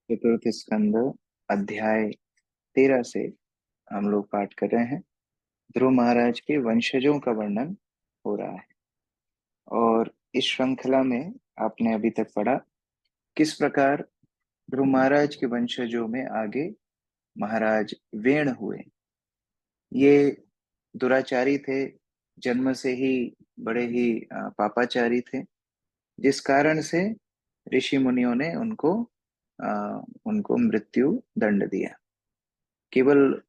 चतुर्थ स्कंद अध्याय 13 से हम लोग पाठ कर रहे हैं। ध्रुव महाराज के वंशजों का वर्णन हो रहा है और इस श्रृंखला में आपने अभी तक पढ़ा किस प्रकार ध्रुव महाराज के वंशजों में आगे महाराज वेण हुए। ये दुराचारी थे, जन्म से ही बड़े ही पापाचारी थे, जिस कारण से ऋषि मुनियों ने उनको मृत्यु दंड दिया। केवल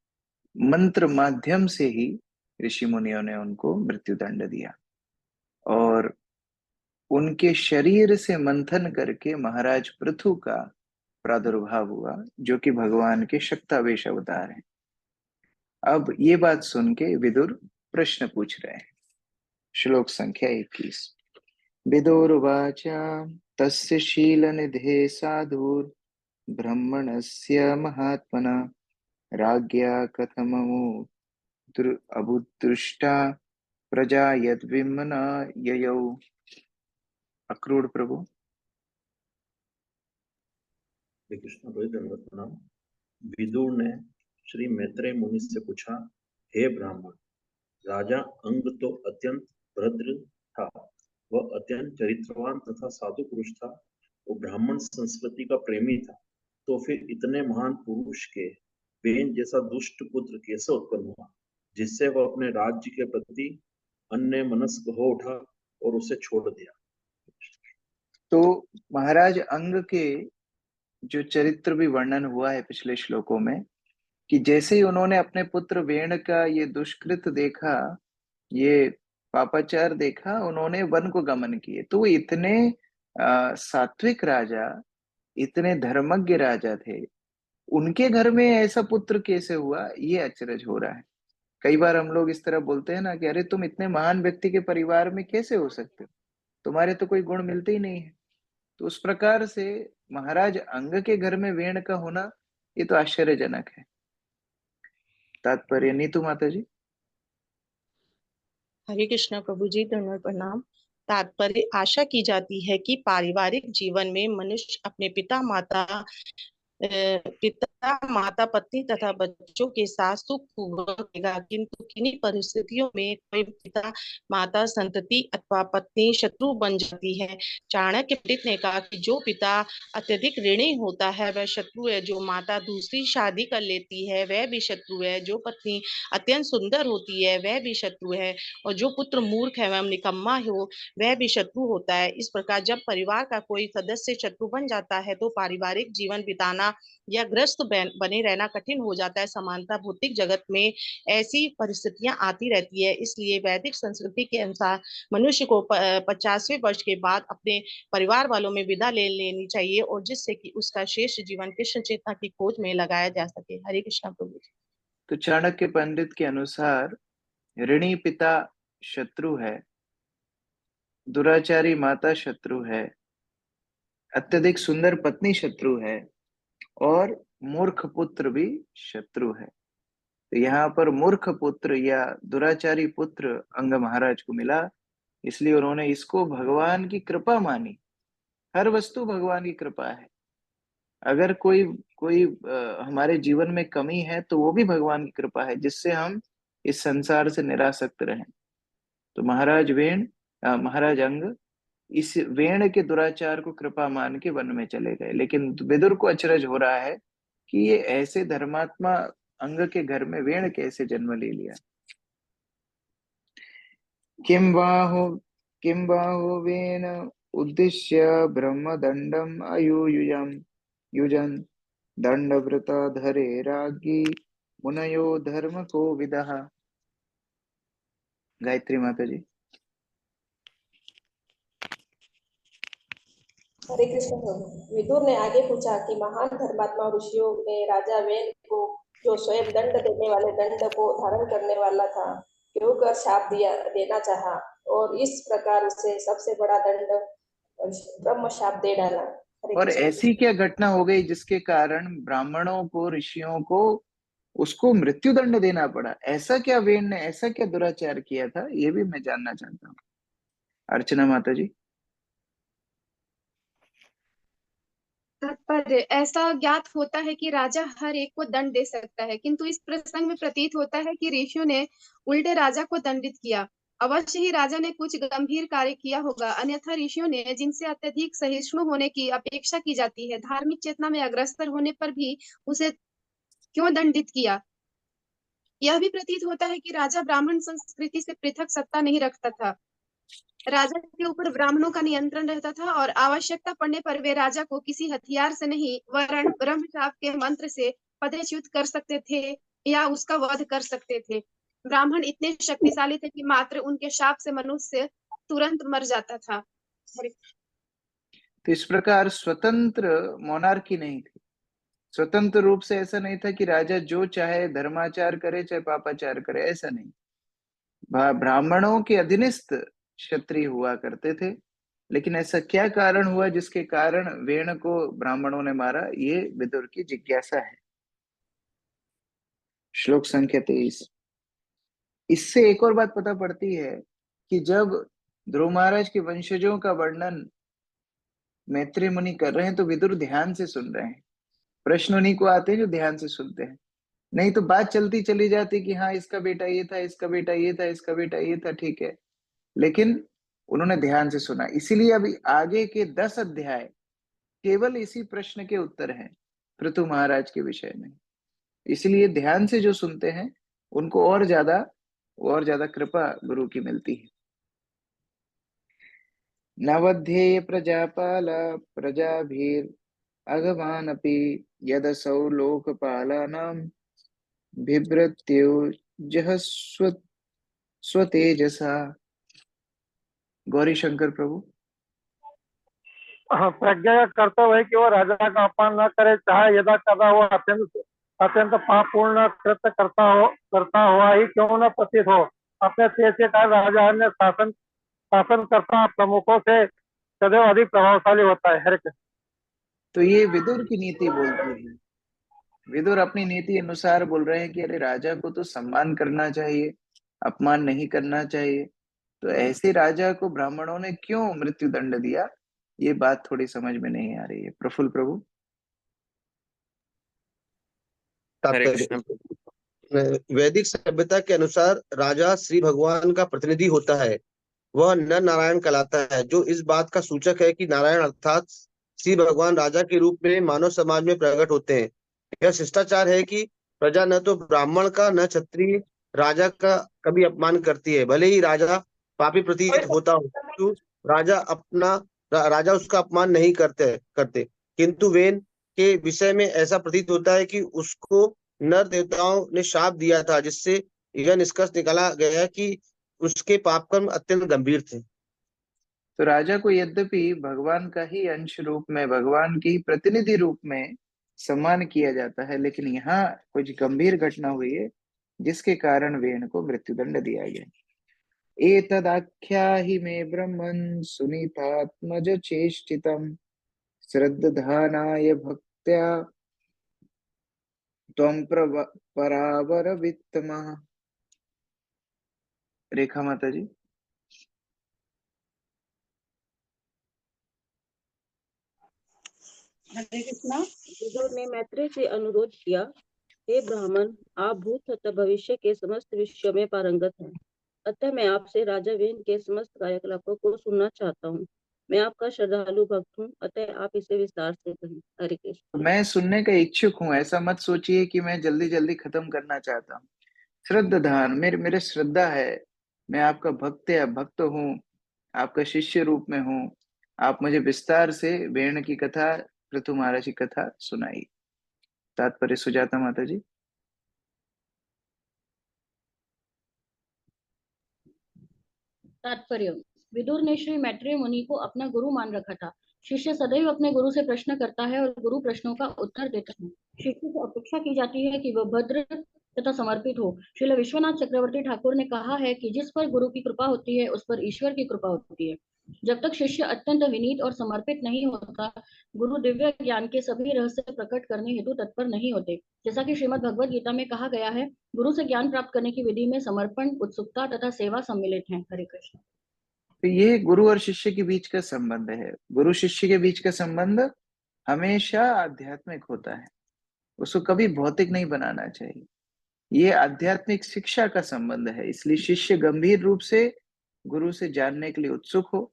मंत्र माध्यम से ही ऋषि मुनियों ने उनको मृत्यु दंड दिया और उनके शरीर से मंथन करके महाराज पृथु का प्रादुर्भाव हुआ, जो कि भगवान के शक्तावेश अवतार हैं। अब ये बात सुन के विदुर प्रश्न पूछ रहे हैं। श्लोक संख्या 21। विदुर्वाच तस्य शील निधे साधुर ब्रह्मणस्य महात्मना राज्ञा कथममु अबुदृष्टा प्रजा यद्विमना ययौ। अक्रूर प्रभु। श्री कृष्ण दंडवत प्रणाम। विदुर ने श्री मैत्रेय मुनि से पूछा, हे ब्राह्मण, राजा अंग तो अत्यंत भद्र था, वह अत्यंत चरित्रवान तथा साधु पुरुष था, वो ब्राह्मण संस्कृति का प्रेमी था, तो फिर इतने महान पुरुष के वेन जैसा दुष्ट पुत्र कैसे उत्पन्न हुआ, जिससे वह अपने राज्य के प्रति अन्य मनस्क हो उठा और उसे छोड़ दिया। तो महाराज अंग के जो चरित्र भी वर्णन हुआ है पिछले श्लोकों में, कि जैसे ही उन्होंने अपने पुत्र वेण का ये दुष्कृत देखा, ये पापाचार देखा, उन्होंने वन को गमन किए। तो वो इतने सात्विक राजा, इतने धर्मज्ञ राजा थे, उनके घर में ऐसा पुत्र कैसे हुआ, ये अचरज हो रहा है। कई बार हम लोग इस तरह बोलते हैं ना कि अरे तुम इतने महान व्यक्ति के परिवार में कैसे हो सकते हो, तुम्हारे तो कोई गुण मिलते ही नहीं है। तो उस प्रकार से महाराज अंग के घर में वेण का होना, ये तो आश्चर्यजनक है। तात्पर्य नीतू माता जी। हरे कृष्णा प्रभु जी, धन्यवाद प्रणाम। तात्पर्य, आशा की जाती है कि पारिवारिक जीवन में मनुष्य अपने पिता माता पत्नी तथा बच्चों के साथ सुखपूर्वक रहेगा, किंतु किन्हीं परिस्थितियों में कोई पिता माता संतति अथवा पत्नी शत्रु बन जाती है। चाणक्य पंडित ने कहा कि जो पिता अत्यधिक ऋणी होता है वह शत्रु है, जो माता दूसरी शादी कर लेती है वह भी शत्रु है, जो पत्नी अत्यंत सुंदर होती है वह भी शत्रु है, और जो पुत्र मूर्ख है एवं निकम्मा हो वह भी शत्रु होता है। इस प्रकार जब परिवार का कोई सदस्य शत्रु बन जाता है तो पारिवारिक जीवन बिताना या ग्रस्त बने रहना कठिन हो जाता है। समानता भौतिक जगत में ऐसी परिस्थितियां आती रहती है, इसलिए वैदिक संस्कृति के अनुसार मनुष्य को 50वें वर्ष के बाद अपने परिवार वालों में विदा ले लेनी चाहिए, और जिससे कि उसका शेष जीवन कृष्ण चेतना की खोज में लगाया जा सके। हरे कृष्णा प्रभु। तो चाणक्य पंडित के अनुसार ऋणी पिता शत्रु है, दुराचारी माता शत्रु है, अत्यधिक सुंदर पत्नी शत्रु है और मूर्ख पुत्र भी शत्रु है। तो यहाँ पर मूर्ख पुत्र या दुराचारी पुत्र अंग महाराज को मिला, इसलिए उन्होंने इसको भगवान की कृपा मानी। हर वस्तु भगवान की कृपा है। अगर कोई कोई हमारे जीवन में कमी है तो वो भी भगवान की कृपा है, जिससे हम इस संसार से निरासक्त रहें। तो महाराज अंग इस वेण के दुराचार को कृपा मान के वन में चले गए। लेकिन विदुर को अचरज हो रहा है कि ये ऐसे धर्मात्मा अंग के घर में वेण कैसे जन्म ले लिया। किम बाहो किम बाहो वेण उद्दिश्य ब्रह्मदंडम युजन दंडव्रता धरे रागी मुनयो धर्म को विदः। गायत्री माता जी। हरे कृष्ण प्रभु। विदुर ने आगे पूछा कि महान धर्मात्मा ऋषियों ने राजा वेन को, जो स्वयं दंड देने वाले दंड को धारण करने वाला था, क्यों कर शाप देना चाहा, और इस प्रकार उसे सबसे बड़ा दंड ब्रह्म शाप दे डाला। और ऐसी क्या घटना हो गई जिसके कारण ब्राह्मणों को, ऋषियों को उसको मृत्यु दंड देना पड़ा? ऐसा क्या वेन ने, ऐसा क्या दुराचार किया था, ये भी मैं जानना चाहता हूँ। अर्चना माता जी। तात्पर्य, और ऐसा ज्ञात होता है कि राजा हर एक को दंड दे सकता है, किंतु इस प्रसंग में प्रतीत होता है कि ऋषियों ने उल्टे राजा को दंडित किया। अवश्य ही राजा ने कुछ गंभीर कार्य किया होगा, अन्यथा ऋषियों ने जिनसे अत्यधिक सहिष्णु होने की अपेक्षा की जाती है, धार्मिक चेतना में अग्रसर होने पर भी उसे क्यों दंडित किया। यह भी प्रतीत होता है कि राजा ब्राह्मण संस्कृति से पृथक सत्ता नहीं रखता था। राजा के ऊपर ब्राह्मणों का नियंत्रण रहता था और आवश्यकता पड़ने पर वे राजा को किसी हथियार से नहीं वरन ब्रह्मचाप के मंत्र से पदच्युत कर सकते थे या उसका वध कर सकते थे। ब्राह्मण इतने शक्तिशाली थे कि मात्र उनके शाप से मनुष्य तुरंत मर जाता था। तो इस प्रकार स्वतंत्र मोनार्की नहीं थी। स्वतंत्र रूप से ऐसा नहीं था कि राजा जो चाहे धर्माचार करे चाहे पापाचार करे, ऐसा नहीं। ब्राह्मणों के अधीनस्थ क्षत्रिय हुआ करते थे, लेकिन ऐसा क्या कारण हुआ जिसके कारण वेण को ब्राह्मणों ने मारा, ये विदुर की जिज्ञासा है। श्लोक संख्या 23। इससे एक और बात पता पड़ती है कि जब ध्रुव महाराज के वंशजों का वर्णन मैत्री मुनि कर रहे हैं तो विदुर ध्यान से सुन रहे हैं। प्रश्न उन्हीं को आते हैं जो ध्यान से सुनते हैं, नहीं तो बात चलती चली जाती कि हाँ इसका बेटा ये था, इसका बेटा ये था, इसका बेटा ये था, ठीक है, लेकिन उन्होंने ध्यान से सुना। इसीलिए अभी आगे के 10 अध्याय केवल इसी प्रश्न के उत्तर हैं पृथु महाराज के विषय में। इसलिए ध्यान से जो सुनते हैं उनको और ज्यादा कृपा गुरु की मिलती है। नवध्येय प्रजापाल प्रजाभीर अगवानपि यदसौ लोकपालानां बिभ्रत्युजः स्वतेजसा। गौरी शंकर प्रभु। प्रज्ञा का कर्तव्य है कि वो राजा का अपमान न करे, चाहे यदा कदा वो अत्यंत पापपूर्ण कृत्य करता हुआ ही क्यों न प्रतीत हो। अपने तेज के कारण राजा अन्य शासनकर्ता प्रमुखों से सदैव अधिक प्रभावशाली होता है। हर तो ये विदुर की नीति बोलती है। विदुर अपनी नीति अनुसार बोल रहे हैं कि अरे राजा को तो सम्मान करना चाहिए, अपमान नहीं करना चाहिए। तो ऐसे राजा को ब्राह्मणों ने क्यों मृत्यु दंड दिया, ये बात थोड़ी समझ में नहीं आ रही है। प्रफुल्ल प्रभु। वैदिक सभ्यता के अनुसार राजा श्री भगवान का प्रतिनिधि होता है, वह नर नारायण कहलाता है, जो इस बात का सूचक है कि नारायण अर्थात श्री भगवान राजा के रूप में मानव समाज में प्रकट होते हैं। यह शिष्टाचार है कि प्रजा न तो ब्राह्मण का न क्षत्रिय राजा का कभी अपमान करती है। भले ही राजा पापी प्रतीत होता हो तो राजा उसका अपमान नहीं करते, किंतु वेन के विषय में ऐसा प्रतीत होता है कि उसको नर देवताओं ने शाप दिया था, जिससे यह निष्कर्ष निकाला गया कि उसके पाप कर्म अत्यंत गंभीर थे। तो राजा को यद्यपि भगवान का ही अंश रूप में, भगवान की प्रतिनिधि रूप में सम्मान किया जाता है, लेकिन यहाँ कुछ गंभीर घटना हुई है जिसके कारण वेण को मृत्युदंड दिया गया। एतदाख्याहि मे ब्रह्मन् सुनीतात्मज चेष्टितम् श्रद्धानाय भक्त्या त्वं परावरवित्तमः। रेखा माता जी। हरे कृष्णा। विदुर ने मैत्रेय से अनुरोध किया, हे ब्राह्मण, आप भूत तथा भविष्य के समस्त विषयों में पारंगत हैं, अतः मैं आपसे राजा वेन के समस्त कार्यकलापों को सुनना चाहता हूँ। मैं आपका श्रद्धालु भक्त हूँ, अतः आप इसे विस्तार से कहें। हरे कृष्ण। मैं सुनने का इच्छुक हूँ, ऐसा मत सोचिए कि मैं जल्दी जल्दी खत्म करना चाहता हूँ। श्रद्धान, मेरे श्रद्धा है, मैं आपका भक्त हूँ, आपका शिष्य रूप में हूँ। आप मुझे विस्तार से वेण की कथा, पृथु महाराज की कथा सुनाई। तात्पर्य सुजाता माता जी। तात्पर्य। विदुर ने श्री मैत्रेय मुनि को अपना गुरु मान रखा था। शिष्य सदैव अपने गुरु से प्रश्न करता है और गुरु प्रश्नों का उत्तर देता है। शिष्य से अपेक्षा की जाती है कि वह भद्र तथा समर्पित हो। श्रील विश्वनाथ चक्रवर्ती ठाकुर ने कहा है कि जिस पर गुरु की कृपा होती है उस पर ईश्वर की कृपा होती है। जब तक शिष्य अत्यंत विनीत और समर्पित नहीं होता, गुरु दिव्य ज्ञान के सभी रहस्य प्रकट करने हेतु तत्पर नहीं होते। जैसा कि श्रीमद् भगवद गीता में कहा गया है, गुरु से ज्ञान प्राप्त करने की विधि में समर्पण, उत्सुकता तथा सेवा सम्मिलित है। हरे कृष्ण। तो ये गुरु और शिष्य के बीच का संबंध है। गुरु शिष्य के बीच का संबंध हमेशा आध्यात्मिक होता है, उसको कभी भौतिक नहीं बनाना चाहिए। ये आध्यात्मिक शिक्षा का संबंध है, इसलिए शिष्य गंभीर रूप से गुरु से जानने के लिए उत्सुक हो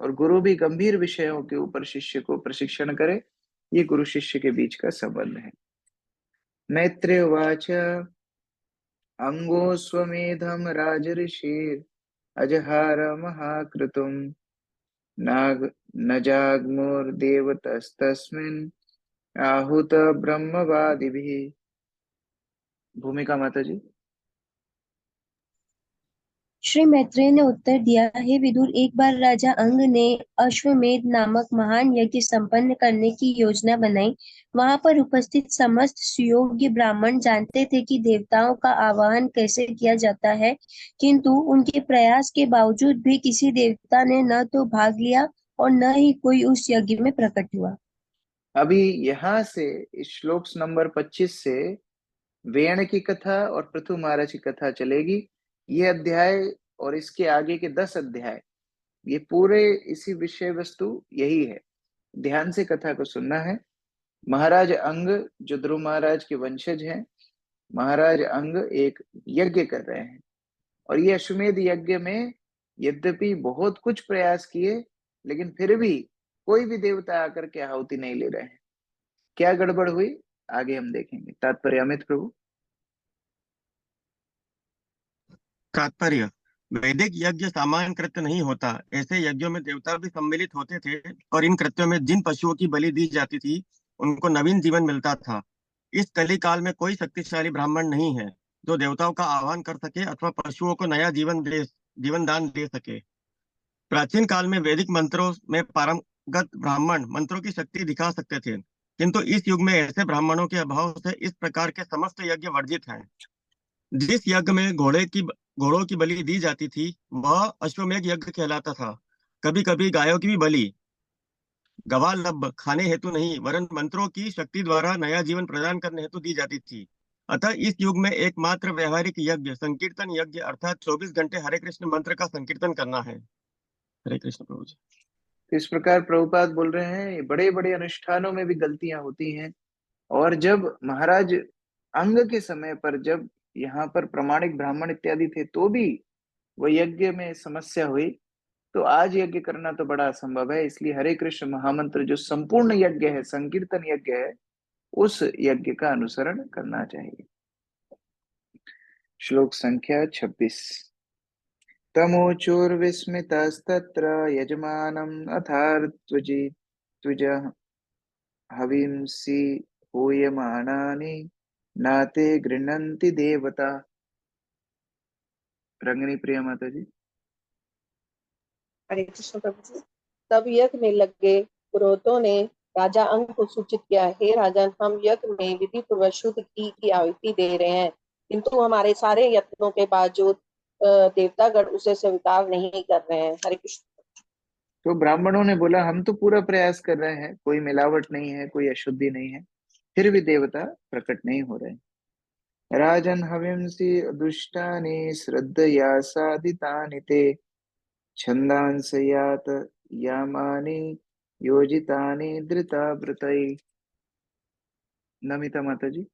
और गुरु भी गंभीर विषयों के ऊपर शिष्य को प्रशिक्षण करे। ये गुरु शिष्य के बीच का संबंध है। मैत्रेय उवाच अंगोस्वमेधं राजऋषिर् अजहार महाकृतुम् नाग न जाग्मुर्देवतस्तस्मिन् आहूत ब्रह्मवादिभिः। भूमिका माता जी। श्री मैत्रेय ने उत्तर दिया, हे विदुर, एक बार राजा अंग ने अश्वमेध नामक महान यज्ञ संपन्न करने की योजना बनाई। वहां पर उपस्थित समस्त सुयोग्य ब्राह्मण जानते थे कि देवताओं का आवाहन कैसे किया जाता है, किंतु उनके प्रयास के बावजूद भी किसी देवता ने न तो भाग लिया और न ही कोई उस यज्ञ में प्रकट हुआ। अभी यहाँ से इस श्लोक नंबर 25 से वेण की कथा और पृथु महाराज की कथा चलेगी। ये अध्याय और इसके आगे के 10 अध्याय, ये पूरे इसी विषय वस्तु यही है। ध्यान से कथा को सुनना है। महाराज अंग जो ध्रुव महाराज के वंशज हैं, महाराज अंग एक यज्ञ कर रहे हैं और ये अश्वमेध यज्ञ में यद्यपि बहुत कुछ प्रयास किए, लेकिन फिर भी कोई भी देवता आकर के आहुति नहीं ले रहे हैं। क्या गड़बड़ हुई आगे हम देखेंगे। तात्पर्य अमित प्रभु। तात्पर्य, वैदिक यज्ञ सामान्य कृत्य नहीं होता। ऐसे यज्ञों में देवता भी सम्मिलित होते थे और इन कृत्यों में जिन पशुओं की बलि दी जाती थी उनको नवीन जीवन मिलता था। इस कली काल में कोई शक्तिशाली ब्राह्मण नहीं है जो देवताओं का आह्वान कर सके अथवा पशुओं को नया जीवन दान दे सके। प्राचीन काल में वैदिक मंत्रों में पारंगत ब्राह्मण मंत्रों की शक्ति दिखा सकते थे, किंतु इस युग में ऐसे ब्राह्मणों के अभाव से इस प्रकार के समस्त यज्ञ वर्जित हैं। जिस यज्ञ में घोड़ों की बलि दी जाती थी वह अश्वमेध यज्ञ कहलाता था। कभी कभी गायों की भी बलि गवालभ खाने हेतु नहीं वरन मंत्रों की शक्ति द्वारा नया जीवन प्रदान करने हेतु दी जाती थी। अतः इस युग में एकमात्र व्यवहारिक यज्ञ संकीर्तन यज्ञ अर्थात 24 घंटे हरे कृष्ण मंत्र का संकीर्तन करना है। हरे कृष्ण प्रभु जी। इस प्रकार प्रभुपाद बोल रहे हैं, बड़े बड़े अनुष्ठानों में भी गलतियां होती हैं। और जब महाराज अंग के समय पर जब यहाँ पर प्रमाणिक ब्राह्मण इत्यादि थे तो भी वह यज्ञ में समस्या हुई, तो आज यज्ञ करना तो बड़ा असंभव है। इसलिए हरे कृष्ण महामंत्र जो संपूर्ण यज्ञ है, संकीर्तन यज्ञ है, उस यज्ञ का अनुसरण करना चाहिए। श्लोक संख्या 26। तमोचोर्विस्मितस्तत्र यजमानम् अथार्त्वजित्विज हविंसि हूयमानानि नाते गृह्णन्ति देवता। रंगनी प्रिया माता जी। हरे कृष्ण प्रभु जी। तब यज्ञ में लग गए पुरोहितों ने राजा अंग को सूचित किया, हे राजन, हम यज्ञ में विधि पूर्वक शुद्ध घी की आहुति दे रहे हैं, किंतु हमारे सारे यत्नों के बावजूद देवतागण उसे स्वीकार नहीं कर रहे हैं। हरे कृष्ण। तो ब्राह्मणों ने बोला, हम तो पूरा प्रयास कर रहे हैं, कोई मिलावट नहीं है, कोई अशुद्धि नहीं है, फिर भी देवता प्रकट नहीं हो रहे। राजन हविंसि दुष्टानि श्रद्धया साधितानि ते छन्दांसयात यामानि योजितानि धृताव्रतै। नमिता माता जी।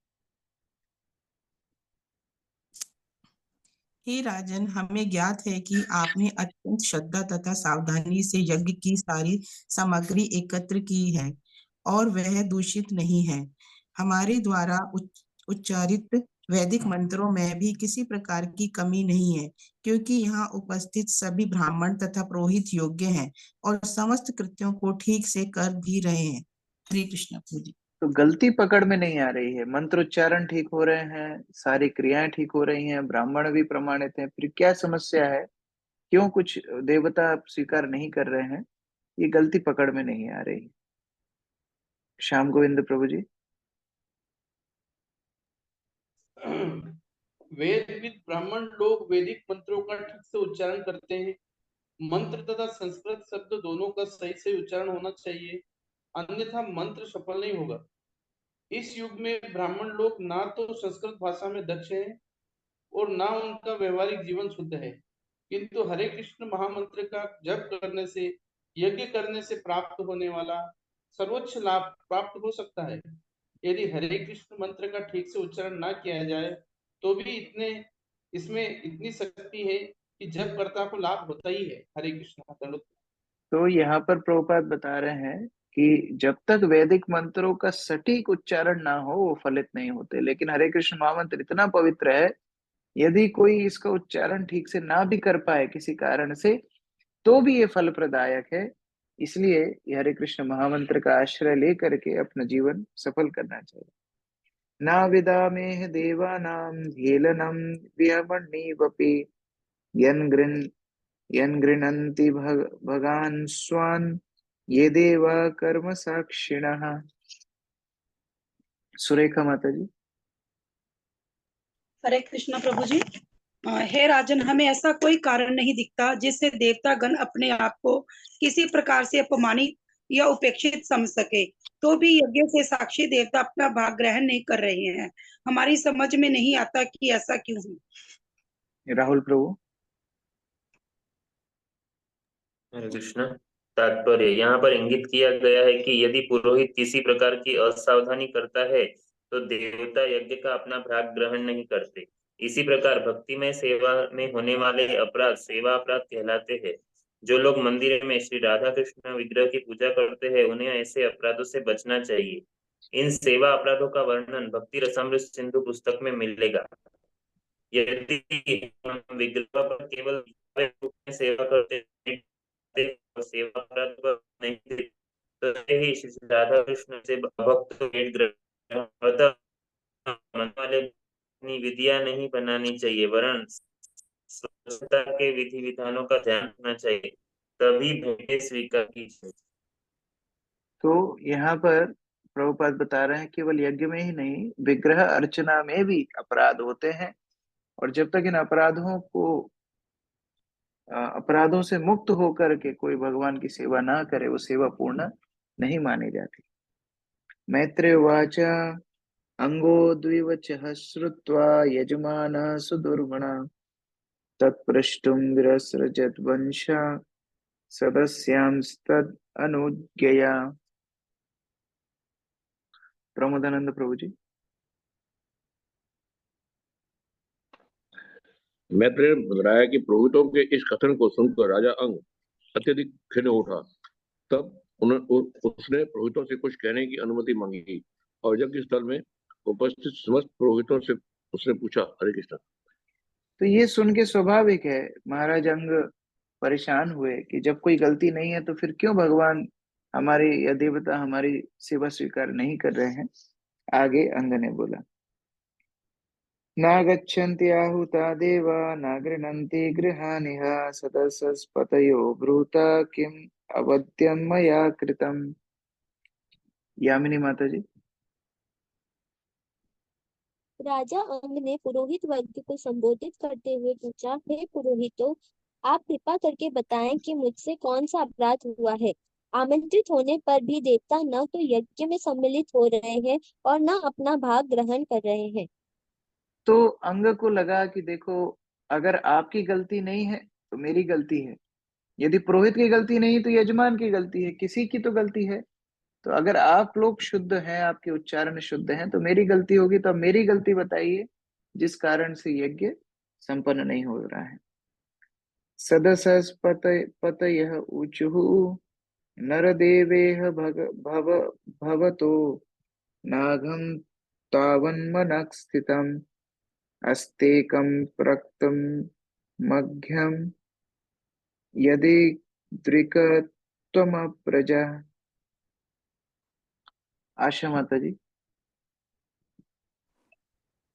हे राजन, हमें ज्ञात है कि आपने अत्यंत श्रद्धा तथा सावधानी से यज्ञ की सारी सामग्री एकत्र की है और वह दूषित नहीं है। हमारे द्वारा उच्चारित वैदिक मंत्रों में भी किसी प्रकार की कमी नहीं है, क्योंकि यहाँ उपस्थित सभी ब्राह्मण तथा पुरोहित योग्य हैं और समस्त कृत्यों को ठीक से कर भी रहे हैं। हरे कृष्ण प्रभु जी। तो गलती पकड़ में नहीं आ रही है, मंत्रोच्चारण ठीक हो रहे हैं, सारी क्रियाएं ठीक हो रही हैं, ब्राह्मण भी प्रमाणित हैं, फिर क्या समस्या है? क्यों कुछ देवता स्वीकार नहीं कर रहे हैं? ये गलती पकड़ में नहीं आ रही। श्याम गोविंद प्रभु जी। वेदविद ब्राह्मण लोग वैदिक मंत्रों का ठीक से उच्चारण करते हैं। मंत्र तथा संस्कृत शब्द दोनों का सही से उच्चारण होना चाहिए, अन्यथा मंत्र सफल नहीं होगा। इस युग में ब्राह्मण लोग ना तो संस्कृत भाषा में दक्ष हैं और ना उनका व्यवहारिक जीवन शुद्ध है, किंतु हरे कृष्ण महामंत्र का जप करने से, यज्ञ करने से प्राप्त होने वाला सर्वोच्च लाभ प्राप्त हो सकता है। यदि हरे कृष्ण मंत्र का ठीक से उच्चारण ना किया जाए तो भी इसमें इतनी शक्ति है कि जप कर्ता को लाभ होता ही है। हरे कृष्ण। तो यहाँ पर प्रभुपाद बता रहे हैं कि जब तक वैदिक मंत्रों का सटीक उच्चारण ना हो वो फलित नहीं होते, लेकिन हरे कृष्ण महामंत्र इतना पवित्र है, यदि कोई इसका उच्चारण ठीक से ना भी कर पाए किसी कारण से, तो भी ये फल प्रदायक है। इसलिए ये हरे कृष्ण महामंत्र का आश्रय लेकर के अपना जीवन सफल करना चाहिए। ना विदामेह देवानां हेलनम विहमणीवपि यन् गृह्णन्ति भगान् स्वान् ये देवा कर्म साक्षिणः। सुरेखा माता जी। हरे कृष्णा प्रभु जी। हे राजन, हमें ऐसा कोई कारण नहीं दिखता जिससे देवता गण अपने आप को किसी प्रकार से अपमानित या उपेक्षित समझ सके, तो भी यज्ञ से साक्षी देवता अपना भाग ग्रहण नहीं कर रहे हैं। हमारी समझ में नहीं आता कि ऐसा क्यों है। राहुल प्रभु। हरे कृष्ण। तात्पर्य यहाँ पर इंगित किया गया है कि यदि पुरोहित किसी प्रकार की असावधानी करता है तो देवता यज्ञ का अपना भाग ग्रहण नहीं करते। इसी प्रकार भक्ति में सेवा में होने वाले अपराध सेवा अपराध कहलाते हैं। जो लोग मंदिर में श्री राधा कृष्ण विग्रह की पूजा करते हैं उन्हें ऐसे अपराधों से बचना चाहिए। इन सेवा अपराधों का वर्णन भक्ति रसामृत सिंधु पुस्तक में मिलेगा। यदि हम विग्रह पर केवल सेवा करते सेवा अपराध पर नहीं तो ही श्री राधा कृष्ण से भक्त मन वाले विधियां नहीं बनानी चाहिए, वरन स्वच्छता के विधि विधानों का ध्यान रखना चाहिए, तभी भेंटें स्वीकार की जाए। तो यहाँ पर प्रभुपाद बता रहे हैं केवल यज्ञ में ही नहीं, विग्रह अर्चना में भी अपराध होते हैं, और जब तक इन अपराधों से मुक्त होकर के कोई भगवान की सेवा ना करे वो सेवा पूर्ण नहीं मानी जाती। मैत्रेय उवाच अंगो द्विवचः श्रुत्वा यजमानः सुदुर्गुणः तत्प्रष्टुं विरसृजत् वंशा सदस्यांस्तद् अनुज्ञया। प्रमोदानंद प्रभु जी। मैत्रेय ने बताया कि पुरोहितों के इस कथन को सुनकर राजा अंग अत्यधिक खिन्न उठा। तब उसने पुरोहितों से कुछ कहने की अनुमति मांगी और यज्ञ स्थल में उपस्थित समस्त पुरोहितों से उसने पूछा। हरे कृष्ण। तो ये सुन के स्वाभाविक है, महाराज अंग परेशान हुए कि जब कोई गलती नहीं है तो फिर क्यों भगवान हमारी या देवता हमारी सेवा स्वीकार नहीं कर रहे हैं। आगे अंग ने बोला, नागच्छन्ति आहुता देवा न गृह्णन्ति गृहाणिह सदसस्पतयो ब्रूता किम अवद्यं मया कृतम्। यामिनी माता जी। राजा अंग ने पुरोहित वर्ग को संबोधित करते हुए पूछा, हे पुरोहितों, आप कृपा करके बताएं कि मुझसे कौन सा अपराध हुआ है। आमंत्रित होने पर भी देवता न तो यज्ञ में सम्मिलित हो रहे हैं और न अपना भाग ग्रहण कर रहे हैं। तो अंग को लगा कि देखो, अगर आपकी गलती नहीं है तो मेरी गलती है, यदि पुरोहित की गलती नहीं तो यजमान की गलती है, किसी की तो गलती है। तो अगर आप लोग शुद्ध हैं, आपके उच्चारण शुद्ध हैं, तो मेरी गलती होगी, तो अब मेरी गलती बताइए जिस कारण से यज्ञ संपन्न नहीं हो रहा है। सदसस्पतयः ऊचुः नरदेवेह भवतो नाघं तावन्मनः स्थितम् अस्तेकं प्रक्तं मघ्यं यदि दृक्त्वमप्रजा। आशा माता जी।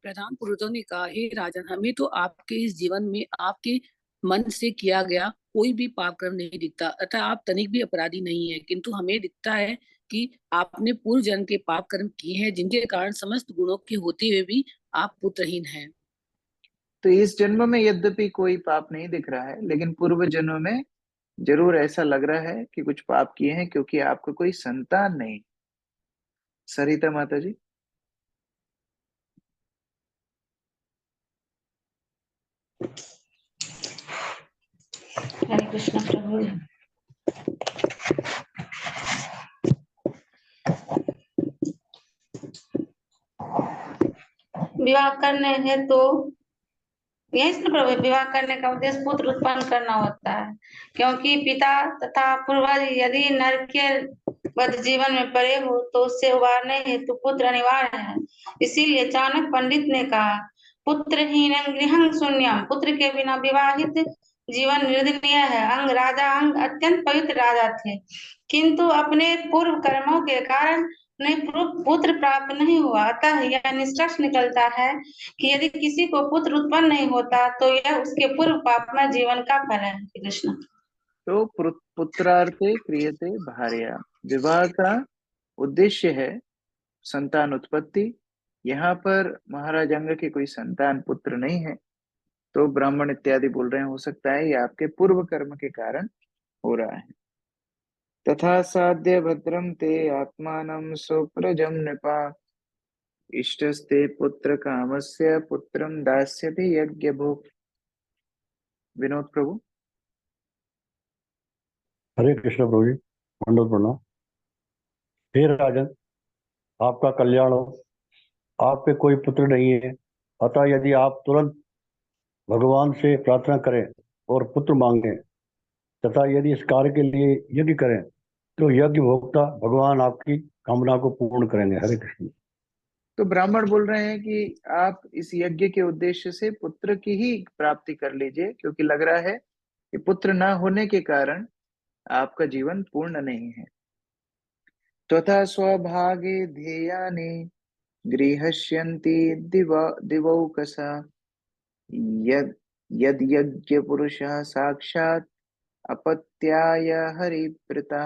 प्रधान पुरोहितों ने कहा, हे राजन, हमें तो आपके इस जीवन में आपके मन से किया गया कोई भी पाप कर्म नहीं दिखता, अतः आप तनिक भी अपराधी नहीं है, किंतु हमें दिखता है कि आपने पूर्व जन्म के पाप कर्म किए हैं जिनके कारण समस्त गुणों के होते हुए भी आप पुत्रहीन हैं। तो इस जन्म में यद्यपि कोई पाप नहीं दिख रहा है, लेकिन पूर्व जन्म में जरूर ऐसा लग रहा है कि कुछ पाप किए हैं, क्योंकि आपको कोई संतान नहीं। सरिता माता जी। हरे कृष्ण प्रभु। विवाह करने हेतु तो यही से प्रभु, विवाह करने का उद्देश्य पुत्र उत्पन्न करना होता है, क्योंकि पिता तथा पूर्वज यदि नरक के बद्ध जीवन में पड़े हो तो उससे उबारने हेतु पुत्र अनिवार्य है। इसीलिए चाणक्य पंडित ने कहा, पुत्रहीनं गृहं शून्यम, पुत्र के बिना विवाहित जीवन निर्दयनीय है। राजा अंग अत्यंत पवित्र राजा थे, किंतु अपने पूर्व कर्मों के कारण उन्हें पुत्र प्राप्त नहीं हुआ। अतः यह निष्कर्ष निकलता है कि यदि किसी को पुत्र उत्पन्न नहीं होता तो यह उसके पूर्व पापमय जीवन का फल है। कृष्ण। तो पुत्रार्थे क्रियते भार्या, विवाह का उद्देश्य है संतान उत्पत्ति। यहाँ पर महाराज अंग के कोई संतान पुत्र नहीं है, तो ब्राह्मण इत्यादि बोल रहे हैं हो सकता है ये आपके पूर्व कर्म के कारण हो रहा है। तथा साध्य भद्रम ते आत्मानं सुप्रजं नृपा, इष्टस्ते पुत्र कामस्य पुत्रं दास्यते यज्ञ भोग। विनोद प्रभु। हरे कृष्ण प्रभु जी, मंडल प्रणाम। हे राजन, आपका कल्याण हो। आप पे कोई पुत्र नहीं है, अतः यदि आप तुरंत भगवान से प्रार्थना करें और पुत्र मांगें तथा यदि इस कार्य के लिए यज्ञ करें तो यज्ञ भोक्ता भगवान आपकी कामना को पूर्ण करेंगे। हरे कृष्ण। तो ब्राह्मण बोल रहे हैं कि आप इस यज्ञ के उद्देश्य से पुत्र की ही प्राप्ति कर लीजिए, क्योंकि लग रहा है कि पुत्र न होने के कारण आपका जीवन पूर्ण नहीं है। तथा स्वभागे ध्येयानि गृह्ष्यन्ति दिवौकसा, यद यज्ञ पुरुषः साक्षात् अपत्याय हरिप्रीता।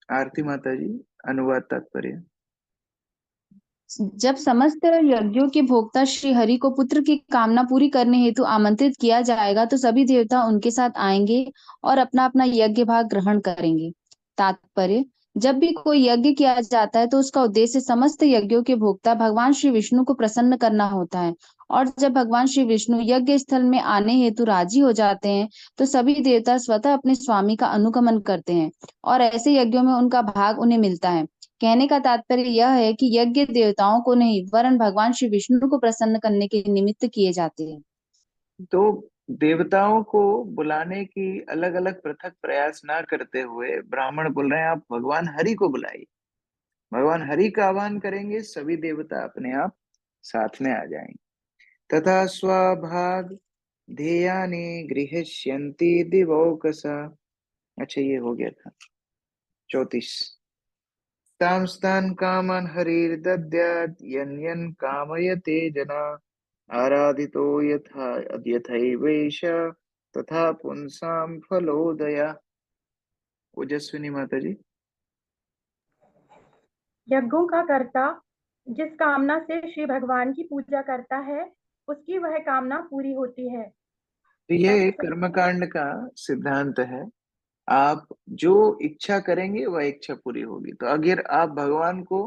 आरती माता जी, अनुवाद तात्पर्य। जब समस्त यज्ञों के भोक्ता श्री हरि को पुत्र की कामना पूरी करने हेतु आमंत्रित किया जाएगा तो सभी देवता उनके साथ आएंगे और अपना अपना यज्ञ भाग ग्रहण करेंगे। तात्पर्य, जब भी कोई यज्ञ किया जाता है तो उसका उद्देश्य समस्त यज्ञों के भोक्ता भगवान श्री विष्णु को प्रसन्न करना होता है। और जब भगवान श्री विष्णु यज्ञ स्थल में आने हेतु राजी हो जाते हैं तो सभी देवता स्वतः अपने स्वामी का अनुगमन करते हैं और ऐसे यज्ञों में उनका भाग उन्हें मिलता है। कहने का तात्पर्य यह है कि यज्ञ देवताओं को नहीं वरन भगवान श्री विष्णु को प्रसन्न करने के निमित्त किए जाते हैं। तो देवताओं को बुलाने की अलग अलग पृथक प्रयास ना करते हुए ब्राह्मण बोल रहे हैं आप भगवान हरि को बुलाइए। भगवान हरि का आह्वान करेंगे, सभी देवता अपने आप साथ में आ जाएंगे। तथा स्वभाग ध्येयानि गृह्ष्यन्ति दिवौकसा। अच्छा, ये हो गया था 34। तांस्तान कामन हरिर्दद्यात् यन् कामयते जना, आराधितो यथैवैष तथा पुंसां फलोदया। ओजस्विनी माता जी। यज्ञों का कर्ता जिस कामना से श्री भगवान की पूजा करता है उसकी वह कामना पूरी होती है। तो ये कर्मकांड का सिद्धांत है, आप जो इच्छा करेंगे वह इच्छा पूरी होगी। तो अगर आप भगवान को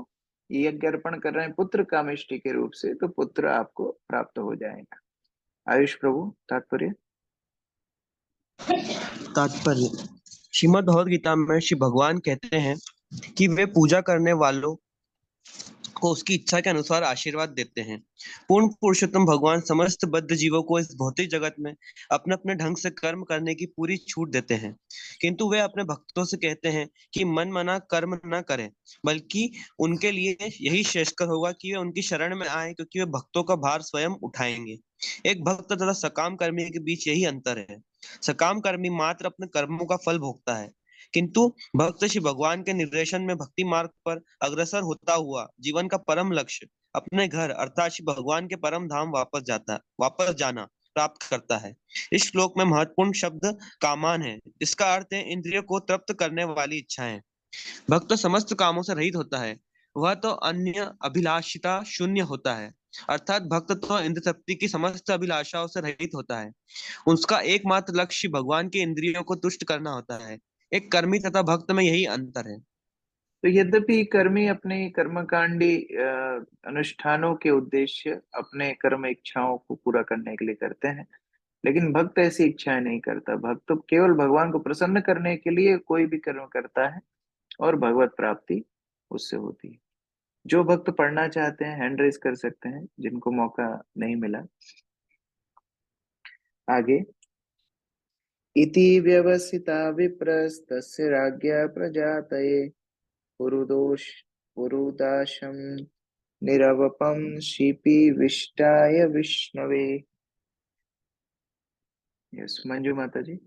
यज्ञ अर्पण कर रहे हैं पुत्र कामेष्टि के रूप से, तो पुत्र आपको प्राप्त हो जाएगा। आयुष प्रभु, तात्पर्य। श्रीमद् भगवद गीता में श्री भगवान कहते हैं कि वे पूजा करने वालों को उसकी इच्छा के अनुसार आशीर्वाद देते हैं। पूर्ण पुरुषोत्तम भगवान समस्त बद्ध जीवों को इस भौतिक जगत में अपने अपने ढंग से कर्म करने की पूरी छूट देते हैं, किंतु वे अपने भक्तों से कहते हैं कि मन मना कर्म न करें, बल्कि उनके लिए यही श्रेष्ठकर होगा कि वे उनकी शरण में आए, क्योंकि वे भक्तों का भार स्वयं उठाएंगे। एक भक्त तथा सकाम कर्मी के बीच यही अंतर है। सकाम कर्मी मात्र अपने कर्मों का फल भोगता है, किंतु भक्त श्री भगवान के निर्देशन में भक्ति मार्ग पर अग्रसर होता हुआ जीवन का परम लक्ष्य अपने घर अर्थात श्री भगवान के परम धाम वापस जाना प्राप्त करता है। इस श्लोक में महत्वपूर्ण शब्द कामान है, जिसका अर्थ है इंद्रियों को तृप्त करने वाली इच्छाएं। भक्त समस्त कामों से रहित होता है, वह तो अन्य अभिलाषिता शून्य होता है, अर्थात भक्त तो इंद्र तृप्ति की समस्त अभिलाषाओं से रहित होता है। उसका एकमात्र लक्ष्य भगवान की इंद्रियों को तुष्ट करना होता है। एक कर्मी तथा भक्त में यही अंतर है। तो यद्यपि कर्मी अपने कर्मकांडी अनुष्ठानों के उद्देश्य अपने कर्म इच्छाओं को पूरा करने के लिए करते हैं, लेकिन भक्त ऐसी इच्छाएं नहीं करता। भक्त तो केवल भगवान को प्रसन्न करने के लिए कोई भी कर्म करता है और भगवत प्राप्ति उससे होती है। जो भक्त पढ़ना चाहते हैं हैंड रेज कर सकते हैं, जिनको मौका नहीं मिला। आगे, इति व्यवसिता विप्रस्तस्य राज्ञा प्रजातये पुरुदाशं निरवपं शिपीविष्टाय विष्णवे। यस, मंजू माता जी।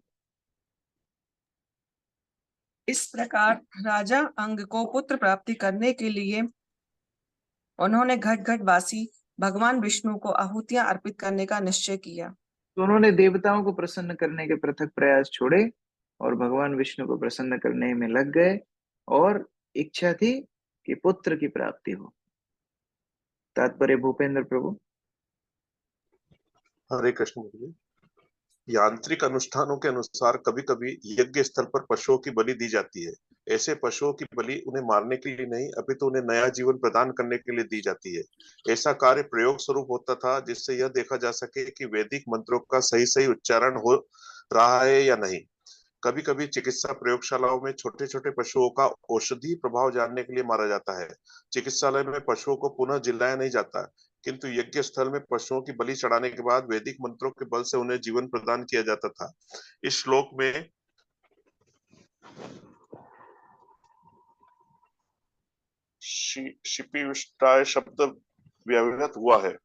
इस प्रकार राजा अंग को पुत्र प्राप्ति करने के लिए उन्होंने घट घट वासी भगवान विष्णु को आहुतियां अर्पित करने का निश्चय किया। तो उन्होंने देवताओं को प्रसन्न करने के पृथक प्रयास छोड़े और भगवान विष्णु को प्रसन्न करने में लग गए, और इच्छा थी कि पुत्र की प्राप्ति हो। तात्पर्य भूपेंद्र प्रभु। हरे कृष्ण जी। यांत्रिक अनुष्ठानों के अनुसार कभी कभी यज्ञ स्थल पर पशुओं की बलि दी जाती है। ऐसे पशुओं की बलि उन्हें मारने के लिए नहीं, अपितु उन्हें नया जीवन प्रदान करने के लिए दी जाती है। ऐसा कार्य प्रयोग स्वरूप होता था, जिससे यह देखा जा सके कि वैदिक मंत्रों का सही सही उच्चारण हो रहा है या नहीं। कभी कभी चिकित्सा प्रयोगशालाओं में छोटे छोटे पशुओं का औषधि प्रभाव जानने के लिए मारा जाता है। चिकित्सालय में पशुओं को पुनः जिलाया नहीं जाता, किंतु यज्ञ स्थल में पशुओं की बलि चढ़ाने के बाद वैदिक मंत्रों के बल से उन्हें जीवन प्रदान किया जाता था। इस श्लोक में शिपीविष्टाय शब्द व्यवहृत हुआ है।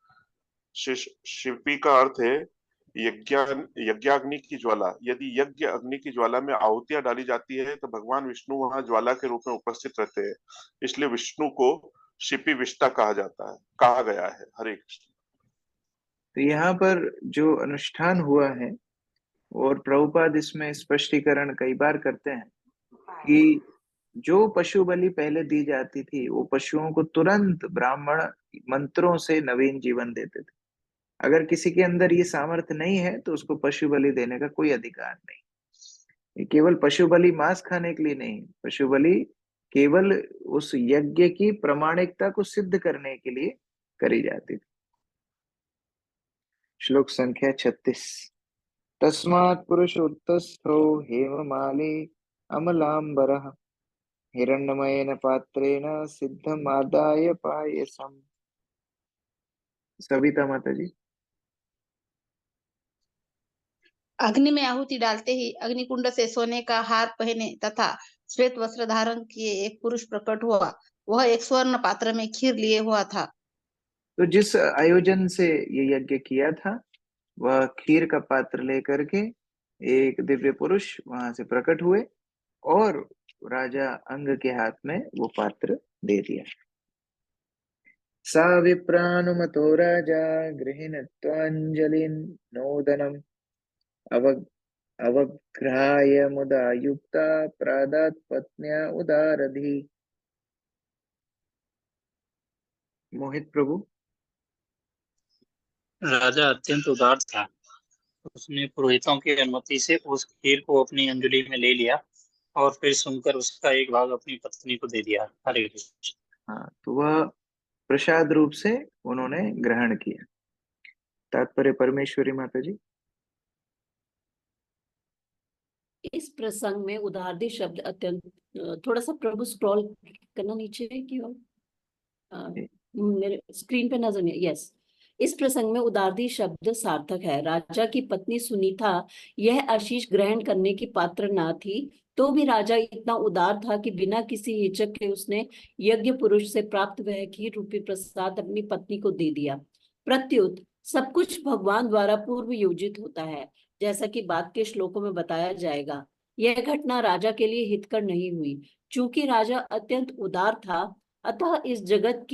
शिपी का अर्थ है यज्ञाग्नि की ज्वाला। यदि यज्ञ अग्नि की ज्वाला में आहुतियां डाली जाती है तो भगवान विष्णु वहां ज्वाला के रूप में उपस्थित रहते हैं, इसलिए विष्णु को शिपीविष्टा कहा गया है। हरे कृष्ण। तो यहाँ पर जो अनुष्ठान हुआ है, और प्रभुपाद इसमें स्पष्टीकरण कई बार करते हैं कि जो पशु बलि पहले दी जाती थी वो पशुओं को तुरंत ब्राह्मण मंत्रों से नवीन जीवन देते थे। अगर किसी के अंदर ये सामर्थ्य नहीं है तो उसको पशु बलि देने का कोई अधिकार नहीं। ये केवल पशु बलि मांस खाने के लिए नहीं, पशु बलि केवल उस यज्ञ की प्रामाणिकता को सिद्ध करने के लिए करी जाती थी। श्लोक संख्या 36। तस्मात् पुरुषोत्तस्थो हेममाली अमलांबरः हिरण्मयेन पात्रेण सिद्धमादाय पायसम्। सविता माता जी। अग्नि में आहुति डालते ही अग्निकुंड से सोने का हार पहने तथा श्वेत वस्त्र धारण किए एक पुरुष प्रकट हुआ। वह एक स्वर्ण पात्र में खीर लिए हुआ था। तो जिस आयोजन से ये यज्ञ किया था, वह खीर का पात्र लेकर के एक दिव्य पुरुष वहां से प्रकट हुए और राजा अंग के हाथ में वो पात्र दे दिया। सा विप्रानुमतो राजा गृहीणत्वाञ्जलिं नोदनम् अवग्रहाय मुदा युक्ता प्रादात् पत्न्या उदारधि। मोहित प्रभु। राजा अत्यंत उदार था। उसने पुरोहितों की अनुमति से उस खीर को अपनी अंजलि में ले लिया और फिर सुनकर उसका एक भाग अपनी पत्नी को दे दिया। हरे कृष्ण। हाँ, तो वह प्रसाद रूप से उन्होंने ग्रहण किया। तात्पर्य परमेश्वरी माता जी। इस प्रसंग में उदारदी शब्द अत्यंत, थोड़ा सा प्रभु स्क्रॉल करना नीचे की ओर, मेरे स्क्रीन पे नजर नहीं। यस, इस प्रसंग में उदारदी शब्द सार्थक है। राजा की पत्नी सुनीता यह आशीष ग्रहण करने की पात्र ना थी, तो भी राजा इतना उदार था कि बिना किसी हिचक के उसने यज्ञ पुरुष से प्राप्त वह खीर रूपी प्रसाद अपनी पत्नी को दे दिया। प्रत्युत सब कुछ भगवान द्वारा पूर्व योजित होता है, जैसा कि बाद के श्लोकों में बताया जाएगा। यह घटना राजा के लिए हितकर नहीं हुई। चूंकि राजा अत्यंत उदार था, अतः इस जगत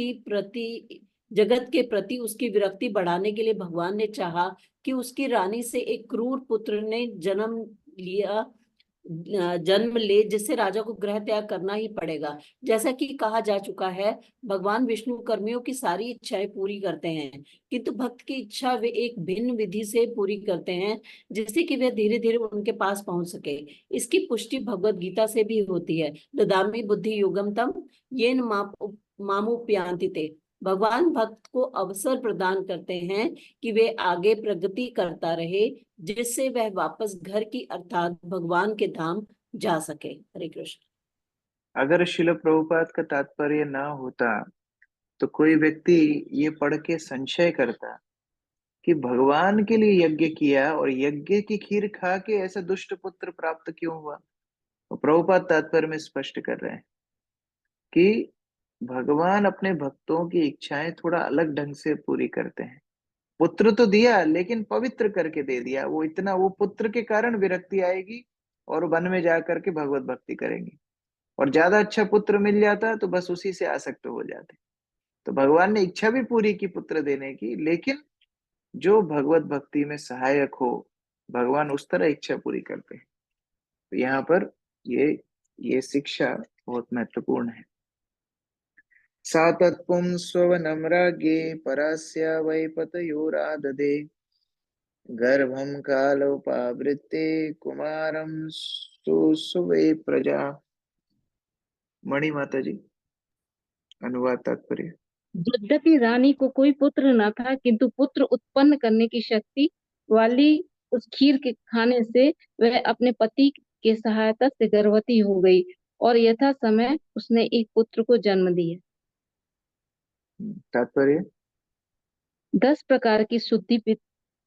के प्रति उसकी विरक्ति बढ़ाने के लिए भगवान ने चाहा कि उसकी रानी से एक क्रूर पुत्र ने जन्म ले, जिससे राजा को गृह त्याग करना ही पड़ेगा। जैसा कि कहा जा चुका है, भगवान विष्णु कर्मियों की सारी इच्छाएं पूरी करते हैं, किंतु भक्त की इच्छा वे एक भिन्न विधि से पूरी करते हैं, जिससे कि वे धीरे धीरे उनके पास पहुंच सके। इसकी पुष्टि भगवत गीता से भी होती है। ददामि बुद्धि योगम तम येन मामुपयान्ति ते। भगवान भक्त को अवसर प्रदान करते हैं कि वे आगे प्रगति करता रहे, जिससे वह वापस घर की अर्थात भगवान के धाम जा सके। हरे कृष्ण। अगर शिल प्रभुपाद का तात्पर्य ना होता तो कोई व्यक्ति ये पढ़ के संशय करता कि भगवान के लिए यज्ञ किया और यज्ञ की खीर खा के ऐसा दुष्ट पुत्र प्राप्त क्यों हुआ। तो प्रभुपाद तात्पर्य में स्पष्ट कर रहे हैं कि भगवान अपने भक्तों की इच्छाएं थोड़ा अलग ढंग से पूरी करते हैं। पुत्र तो दिया लेकिन पवित्र करके दे दिया। वो पुत्र के कारण विरक्ति आएगी और वन में जाकर के भगवत भक्ति करेंगे, और ज्यादा अच्छा पुत्र मिल जाता तो बस उसी से आसक्त हो जाते। तो भगवान ने इच्छा भी पूरी की पुत्र देने की, लेकिन जो भगवत भक्ति में सहायक हो भगवान उस तरह इच्छा पूरी करते हैं। तो यहाँ पर ये शिक्षा बहुत महत्वपूर्ण है। सा तत्पुंस्वनम्राज्ञे परास्या वै पतयोराददे गर्भं कालोपावृत्ते कुमारं सुसुवे प्रजा। मणि माता जी, अनुवाद तात्पर्य। यद्यपि रानी को कोई पुत्र न था, किंतु पुत्र उत्पन्न करने की शक्ति वाली उस खीर के खाने से वह अपने पति के सहायता से गर्भवती हो गई और यथा समय उसने एक पुत्र को जन्म दिया। तात्पर्य। 10 प्रकार की शुद्धि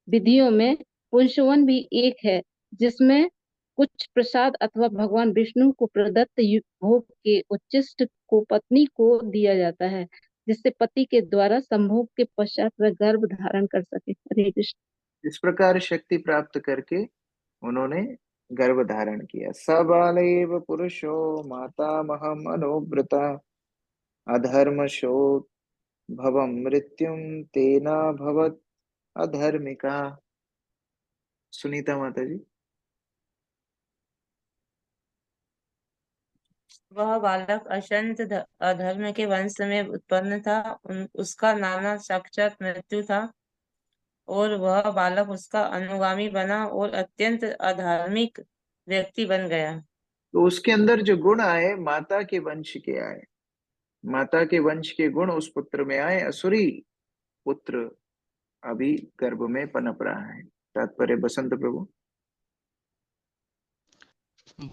विधियों में पुंसवन भी एक है, जिसमें कुछ प्रसाद अथवा भगवान विष्णु को प्रदत्त भोग के उच्चिष्ट को पत्नी को दिया जाता है, जिससे पति के द्वारा संभोग के पश्चात वह गर्भ धारण कर सके। हरे कृष्ण। इस प्रकार शक्ति प्राप्त करके उन्होंने गर्भ धारण किया। सबालेव पुरुषो मातामहम अनुव्रता अधर्मशो भवम मृत्युम तेना भवत अधर्मिका। सुनीता माता जी। वह बालक अशंत अधर्म के वंश में उत्पन्न था। उसका नाना साक्षात मृत्यु था और वह बालक उसका अनुगामी बना और अत्यंत अधार्मिक व्यक्ति बन गया। तो उसके अंदर जो गुण आए माता के वंश के आए, माता के वंश के गुण उस पुत्र में आए। असुरी पुत्र अभी गर्भ में पनप रहा है। तात्पर्य बसंत प्रभु।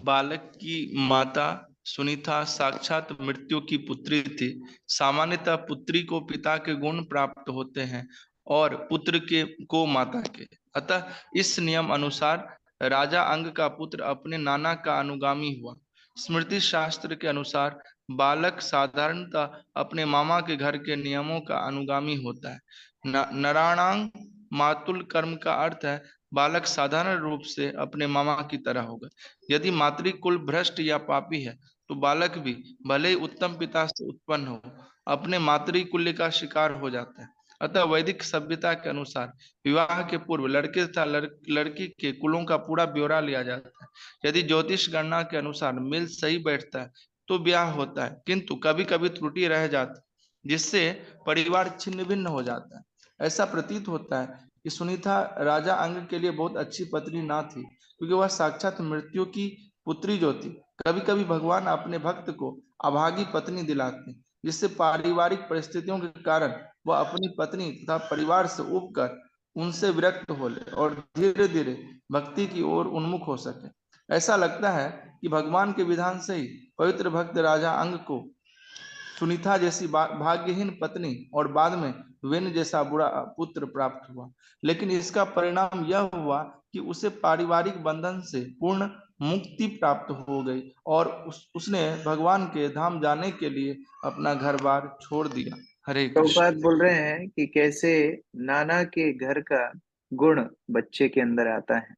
बालक की माता सुनीता साक्षात मृत्यु की पुत्री थी। सामान्यतः पुत्री को पिता के गुण प्राप्त होते हैं और पुत्र को माता के। अतः इस नियम अनुसार राजा अंग का पुत्र अपने नाना का अनुगामी हुआ। स्मृति शास्त्र के अनुसार बालक साधारणतः अपने मामा के घर के नियमों का अनुगामी होता है। नराणांग मातुल कर्म का अर्थ है बालक साधारण रूप से अपने मामा की तरह होगा। यदि मातृकुल भ्रष्ट या पापी है तो बालक भी भले ही उत्तम पिता से उत्पन्न हो अपने मातृकुल्य का शिकार हो जाता है। अतः वैदिक सभ्यता के अनुसार विवाह के पूर्व लड़के तथा लड़की के कुलों का पूरा ब्यौरा लिया जाता है। यदि ज्योतिष गणना के अनुसार मेल सही बैठता है तो ब्याह होता है, किंतु कभी कभी त्रुटि रह जाती जिससे परिवार छिन्न भिन्न हो जाता है। ऐसा प्रतीत होता है कि सुनीता राजा अंग के लिए बहुत अच्छी पत्नी ना थी, क्योंकि वह साक्षात मृत्यु की पुत्री जो थी। कभी कभी भगवान अपने भक्त को अभागी पत्नी दिलाते, जिससे पारिवारिक परिस्थितियों के कारण वह अपनी पत्नी तथा परिवार से उबकर उनसे विरक्त हो ले और धीरे धीरे भक्ति की ओर उन्मुख हो सके। ऐसा लगता है कि भगवान के विधान से ही पवित्र भक्त राजा अंग को सुनीता जैसी भाग्यहीन पत्नी और बाद में वेन जैसा बुरा पुत्र प्राप्त हुआ। लेकिन इसका परिणाम यह हुआ कि उसे पारिवारिक बंधन से पूर्ण मुक्ति प्राप्त हो गई और उसने भगवान के धाम जाने के लिए अपना घर बार छोड़ दिया। हरे कृष्ण। बोल रहे हैं कि कैसे नाना के घर का गुण बच्चे के अंदर आता है,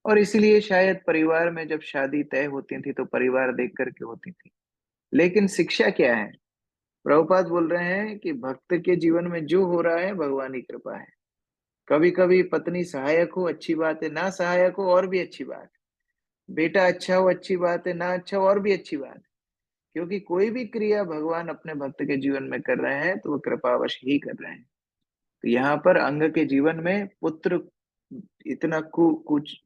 और इसीलिए शायद परिवार में जब शादी तय होती थी तो परिवार देख करके होती थी। लेकिन शिक्षा क्या है? प्रभुपाद बोल रहे हैं कि भक्त के जीवन में जो हो रहा है भगवान की कृपा है। कभी कभी पत्नी सहायक हो, अच्छी बात है, ना सहायक हो और भी अच्छी बात है। बेटा अच्छा हो, अच्छी बात है, ना अच्छा हो और भी अच्छी बात है। क्योंकि कोई भी क्रिया भगवान अपने भक्त के जीवन में कर रहे हैं तो वो कृपावश ही कर रहे हैं। तो यहाँ पर अंग के जीवन में पुत्र इतना कुछ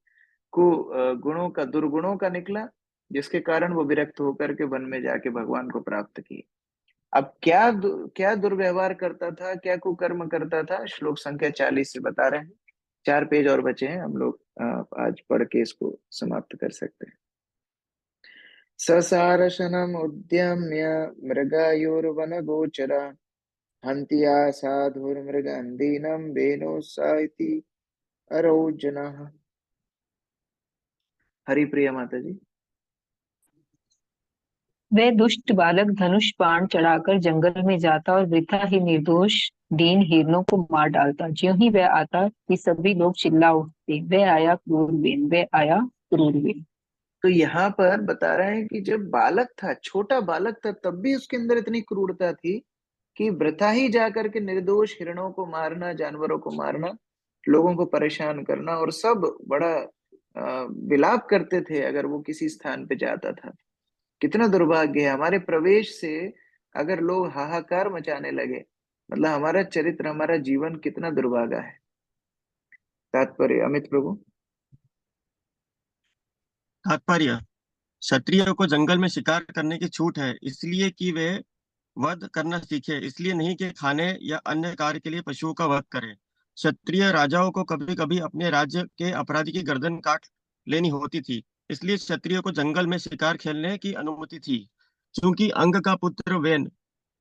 गुणों का दुर्गुणों का निकला, जिसके कारण वो विरक्त होकर के वन में जाके भगवान को प्राप्त किए। अब क्या दुर्व्यवहार करता था, क्या कुकर्म करता था, श्लोक संख्या 40 से बता रहे हैं। 4 पेज और बचे हैं, हम लोग आज पढ़ के इसको समाप्त कर सकते हैं। ससारशनम् उद्यम्य मृगायुर्वनगोचरा हन्त्या साधुर्मृगन्धीनं वेणुसा इति अरोचनः। हरिप्रिया माता जी। वह दुष्ट बालक धनुष बाण चढ़ाकर जंगल में जाता और वृथा ही निर्दोष दीन हिरणों को मार डालता। ज्यों ही वह आता कि सभी लोग चिल्ला उठते, वह आया क्रूरवीर, वह आया क्रूरवीर। तो यहाँ पर बता रहे हैं कि जब बालक था, छोटा बालक था, तब भी उसके अंदर इतनी क्रूरता थी कि वृथा ही जाकर के निर्दोष हिरणों को मारना, जानवरों को मारना, लोगों को परेशान करना, और सब बड़ा विलाप करते थे अगर वो किसी स्थान पे जाता था। कितना दुर्भाग्य है हमारे प्रवेश से अगर लोग हाहाकार मचाने लगे, मतलब हमारा चरित्र, हमारा जीवन कितना दुर्भागा है। तात्पर्य अमित प्रभु। तात्पर्य, क्षत्रिय को जंगल में शिकार करने की छूट है, इसलिए कि वे वध करना सीखे, इसलिए नहीं कि खाने या अन्य कार्य के लिए पशुओं का वध करें। क्षत्रिय राजाओं को कभी कभी अपने राज्य के अपराधी की गर्दन काट लेनी होती थी, इसलिए क्षत्रिय को जंगल में शिकार खेलने की अनुमति थी। क्योंकि अंग का पुत्र वेन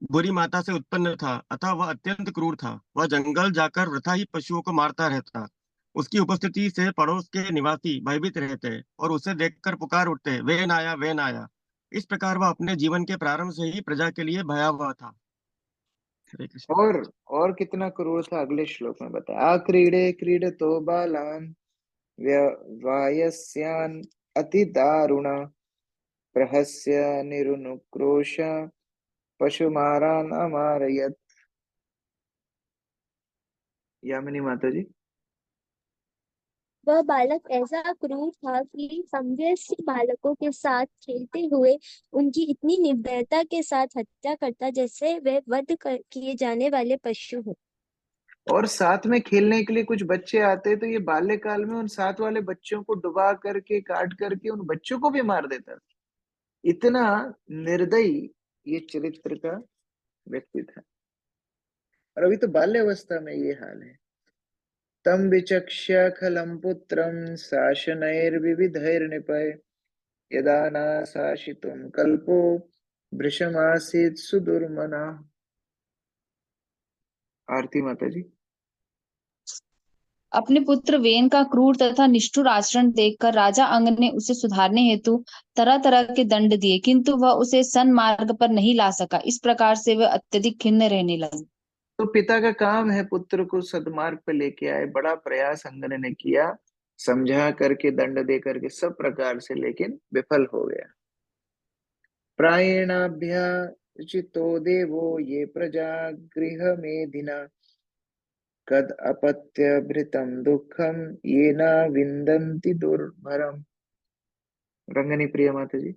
बुरी माता से उत्पन्न था, अतः वह अत्यंत क्रूर था। वह जंगल जाकर वृथा ही पशुओं को मारता रहता। उसकी उपस्थिति से पड़ोस के निवासी भयभीत रहते और उसे देखकर पुकार उठते, वेन आया, वेन आया। इस प्रकार वह अपने जीवन के प्रारंभ से ही प्रजा के लिए भयावह था। हरे कृष्ण। और कितना क्रूर था अगले श्लोक में बताया। आक्रीडे क्रीडतो बालान वायस्यान अति दारुणा प्रहस्य निरुनुक्रोश पशुमारान अमारयत। यामिनी माता जी। वह बालक ऐसा क्रूर था कि समवयस्क बालकों के साथ खेलते हुए उनकी इतनी निर्दयता के साथ हत्या करता जैसे वह वध किए जाने वाले पशु हो। और साथ में खेलने के लिए कुछ बच्चे आते तो ये बाल्यकाल में उन साथ वाले बच्चों को डुबा करके, काट करके उन बच्चों को भी मार देता था। इतना निर्दयी ये चरित्र का व्यक्ति था। और अभी तो बाल्यावस्था में ये हाल है। तम विचक्ष्य खलम पुत्रम शासनैर्विविधैर्निपय यदा न शासितुम कल्पो वृषमासीत् सुदुर्मना। आरती माता जी। अपने पुत्र वेन का क्रूर तथा निष्ठुर आचरण देखकर राजा अंग ने उसे सुधारने हेतु तरह तरह के दंड दिए, किंतु वह उसे सन्मार्ग पर नहीं ला सका। इस प्रकार से वह अत्यधिक खिन्न रहने लगा। तो पिता का काम है पुत्र को सद्मार्ग पे लेके आए। बड़ा प्रयास अंगने ने किया, समझा करके, दंड दे करके, सब प्रकार से, लेकिन विफल हो गया। प्रायणाभ्याचितो देवो ये प्रजा गृह मेधिना कद अपत्य भृतम दुखम ये न विंदन्ति दुर्भरम। रंगनी प्रिय माता जी।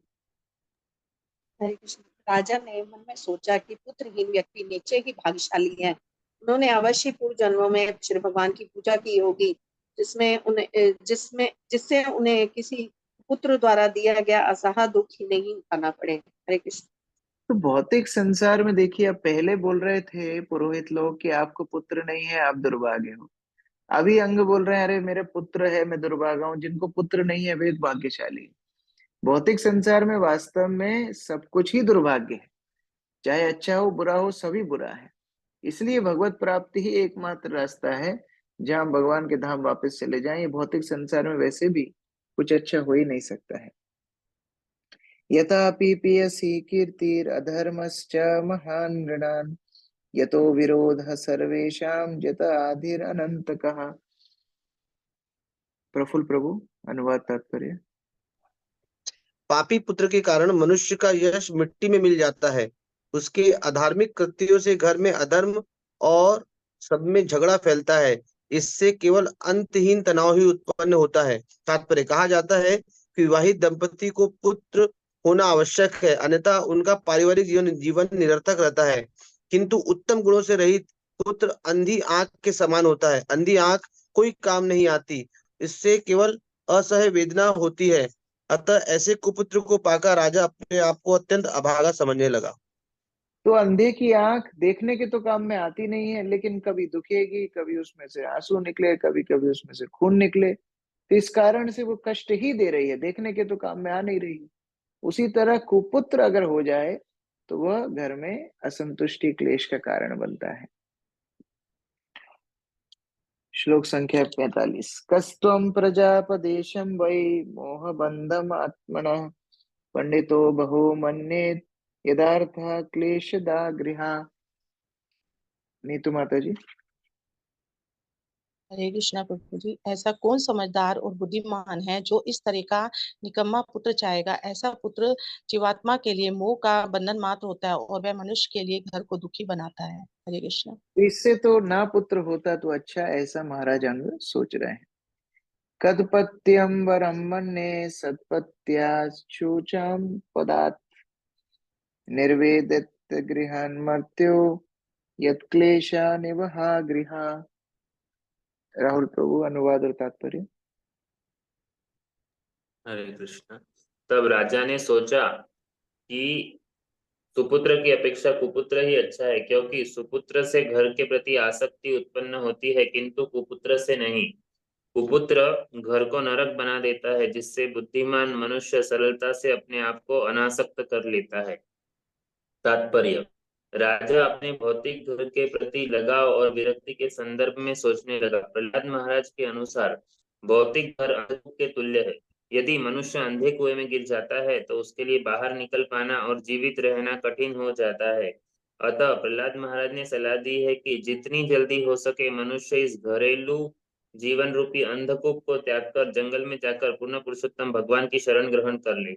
हरे कृष्ण। राजा ने मन में सोचा कि पुत्रहीन व्यक्ति नीचे ही भाग्यशाली हैं। उन्होंने अवश्य पूर्व जन्मों में श्री भगवान की पूजा की होगी, जिससे उन्हें किसी पुत्र द्वारा दिया गया असहा दुख ही नहीं उठाना पड़े। हरे कृष्ण। तो भौतिक संसार में देखिए, अब पहले बोल रहे थे पुरोहित लोग कि आपको पुत्र नहीं है, आप दुर्भागे हो। अभी अंग बोल रहे हैं, अरे मेरे पुत्र है, मैं दुर्भागा हूं। जिनको पुत्र नहीं है वे भाग्यशाली। भौतिक संसार में वास्तव में सब कुछ ही दुर्भाग्य है, चाहे अच्छा हो बुरा हो, सभी बुरा है। इसलिए भगवत प्राप्ति ही एकमात्र रास्ता है जहां भगवान के धाम वापस चले जाएं। ये भौतिक संसार में वैसे भी कुछ अच्छा हो ही नहीं सकता है। यथापि पीयसी कीर्तिर अधर्मश्च महान नृणान् यतो विरोधः सर्वेषां जत आधिर अनंतकः। प्रफुल्ल प्रभु अनुवाद तात्पर्य। पापी पुत्र के कारण मनुष्य का यश मिट्टी में मिल जाता है। उसके अधार्मिक कृत्यों से घर में अधर्म और सब में झगड़ा फैलता है। इससे केवल अंतहीन तनाव ही उत्पन्न होता है। तात्पर्य, कहा जाता है कि विवाहित दंपति को पुत्र होना आवश्यक है, अन्यथा उनका पारिवारिक जीवन निरर्थक रहता है। किंतु उत्तम गुणों से रहित पुत्र अंधी आंख के समान होता है। अंधी आंख कोई काम नहीं आती, इससे केवल असह्य वेदना होती है। अतः ऐसे कुपुत्र को पाकर राजा अपने आप को अत्यंत अभागा समझने लगा। तो अंधे की आंख देखने के तो काम में आती नहीं है, लेकिन कभी दुखेगी, कभी उसमें से आंसू निकले, कभी कभी उसमें से खून निकले। तो इस कारण से वो कष्ट ही दे रही है, देखने के तो काम में आ नहीं रही। उसी तरह कुपुत्र अगर हो जाए तो वह घर में असंतुष्टि क्लेश का कारण बनता है। श्लोक संख्या 45। कस्त्वं प्रजापदेशं वै मोहबन्धम् आत्मनः पंडितो बहु मन्येत यदार्थः क्लेशदा गृहा। नीतू माता जी। हरे कृष्णा प्रभु जी। ऐसा कौन समझदार और बुद्धिमान है जो इस तरह का निकम्मा पुत्र चाहेगा? ऐसा पुत्र जीवात्मा के लिए मोह का बंधन मात्र होता है और वह मनुष्य के लिए घर को दुखी बनाता है। हरे कृष्णा। इससे तो ना पुत्र होता तो अच्छा, ऐसा महाराज अंग सोच रहे हैं। कदपत्यम वरम मन्ये सत्पत्याश्चूचम पदात् निर्वेदित गृहन् मर्त्यो यत्क्लेशा निवहा गृहा। राहुल प्रभु, अनुवाद और तात्पर्य। हरे कृष्ण। तब राजा ने सोचा कि सुपुत्र की अपेक्षा कुपुत्र ही अच्छा है, क्योंकि सुपुत्र से घर के प्रति आसक्ति उत्पन्न होती है किंतु कुपुत्र से नहीं। कुपुत्र घर को नरक बना देता है, जिससे बुद्धिमान मनुष्य सरलता से अपने आप को अनासक्त कर लेता है। तात्पर्य। राजा अपने भौतिक घर के प्रति लगाव और विरक्ति के संदर्भ में सोचने लगा। प्रहलाद महाराज के अनुसार भौतिक घर अंधकूप के तुल्य है। यदि मनुष्य अंधे कुएं में गिर जाता है तो उसके लिए बाहर निकल पाना और जीवित रहना कठिन हो जाता है। अतः प्रहलाद महाराज ने सलाह दी है कि जितनी जल्दी हो सके मनुष्य इस घरेलू जीवन रूपी अंधकूप को त्याग कर जंगल में जाकर पूर्ण पुरुषोत्तम भगवान की शरण ग्रहण कर ले।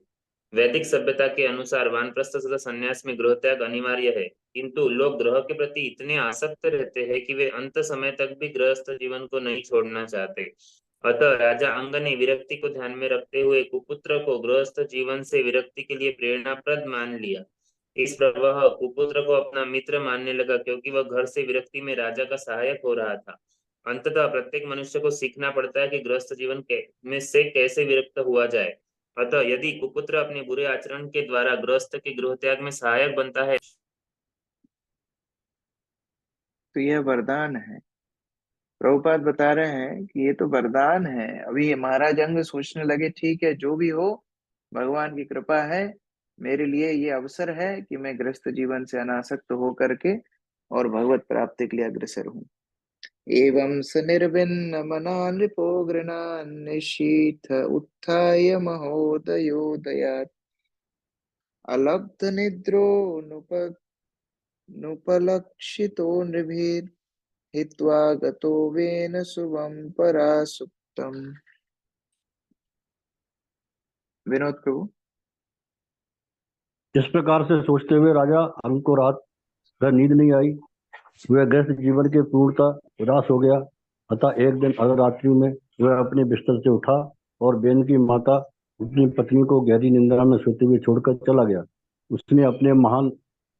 वैदिक सभ्यता के अनुसार वानप्रस्थ तथा संन्यास में गृह त्याग अनिवार्य है, किंतु लोग ग्रह के प्रति इतने आसक्त रहते हैं कि वे अंत समय तक भी गृहस्थ जीवन को नहीं छोड़ना चाहते। अतः राजा अंग ने विरक्ति को ध्यान में रखते हुए कुपुत्र को गृहस्थ जीवन से विरक्ति के लिए प्रेरणाप्रद मान लिया। इस पर वह कुपुत्र को अपना मित्र मानने लगा, क्योंकि वह घर से विरक्ति में राजा का सहायक हो रहा था। अंततः प्रत्येक मनुष्य को सीखना पड़ता है कि गृहस्थ जीवन में से कैसे विरक्त हुआ जाए। अतः यदि कुपुत्र अपने बुरे आचरण के द्वारा गृहस्थ के गृह त्याग में सहायक बनता है तो यह वरदान है। प्रभुपाद बता रहे हैं कि ये तो वरदान है। अभी महाराज अंग सोचने लगे, ठीक है जो भी हो भगवान की कृपा है, मेरे लिए ये अवसर है कि मैं गृहस्थ जीवन से अनासक्त हो करके और भगवत प्राप्ति के लिए अग्रसर हूँ। एवं स निर्विन्न मना नृपो गृणान् निशीथ उत्थाय महोदयोदयात् अलब्ध निद्रो नुपलक्षितो नृभिर् हित्वा गतो वेन शुभं परासुप्तम्। विनोद प्रभु। इस प्रकार से सोचते हुए राजा अंग को रात भर नींद नहीं आई। वह गृहस्थ जीवन के पूर्णता उदास हो गया। अतः एक दिन अर्धरात्रि में वह अपने बिस्तर से उठा और बेन की माता अपनी पत्नी को गहरी निंद्रा में सोते हुए छोड़कर चला गया। उसने अपने महान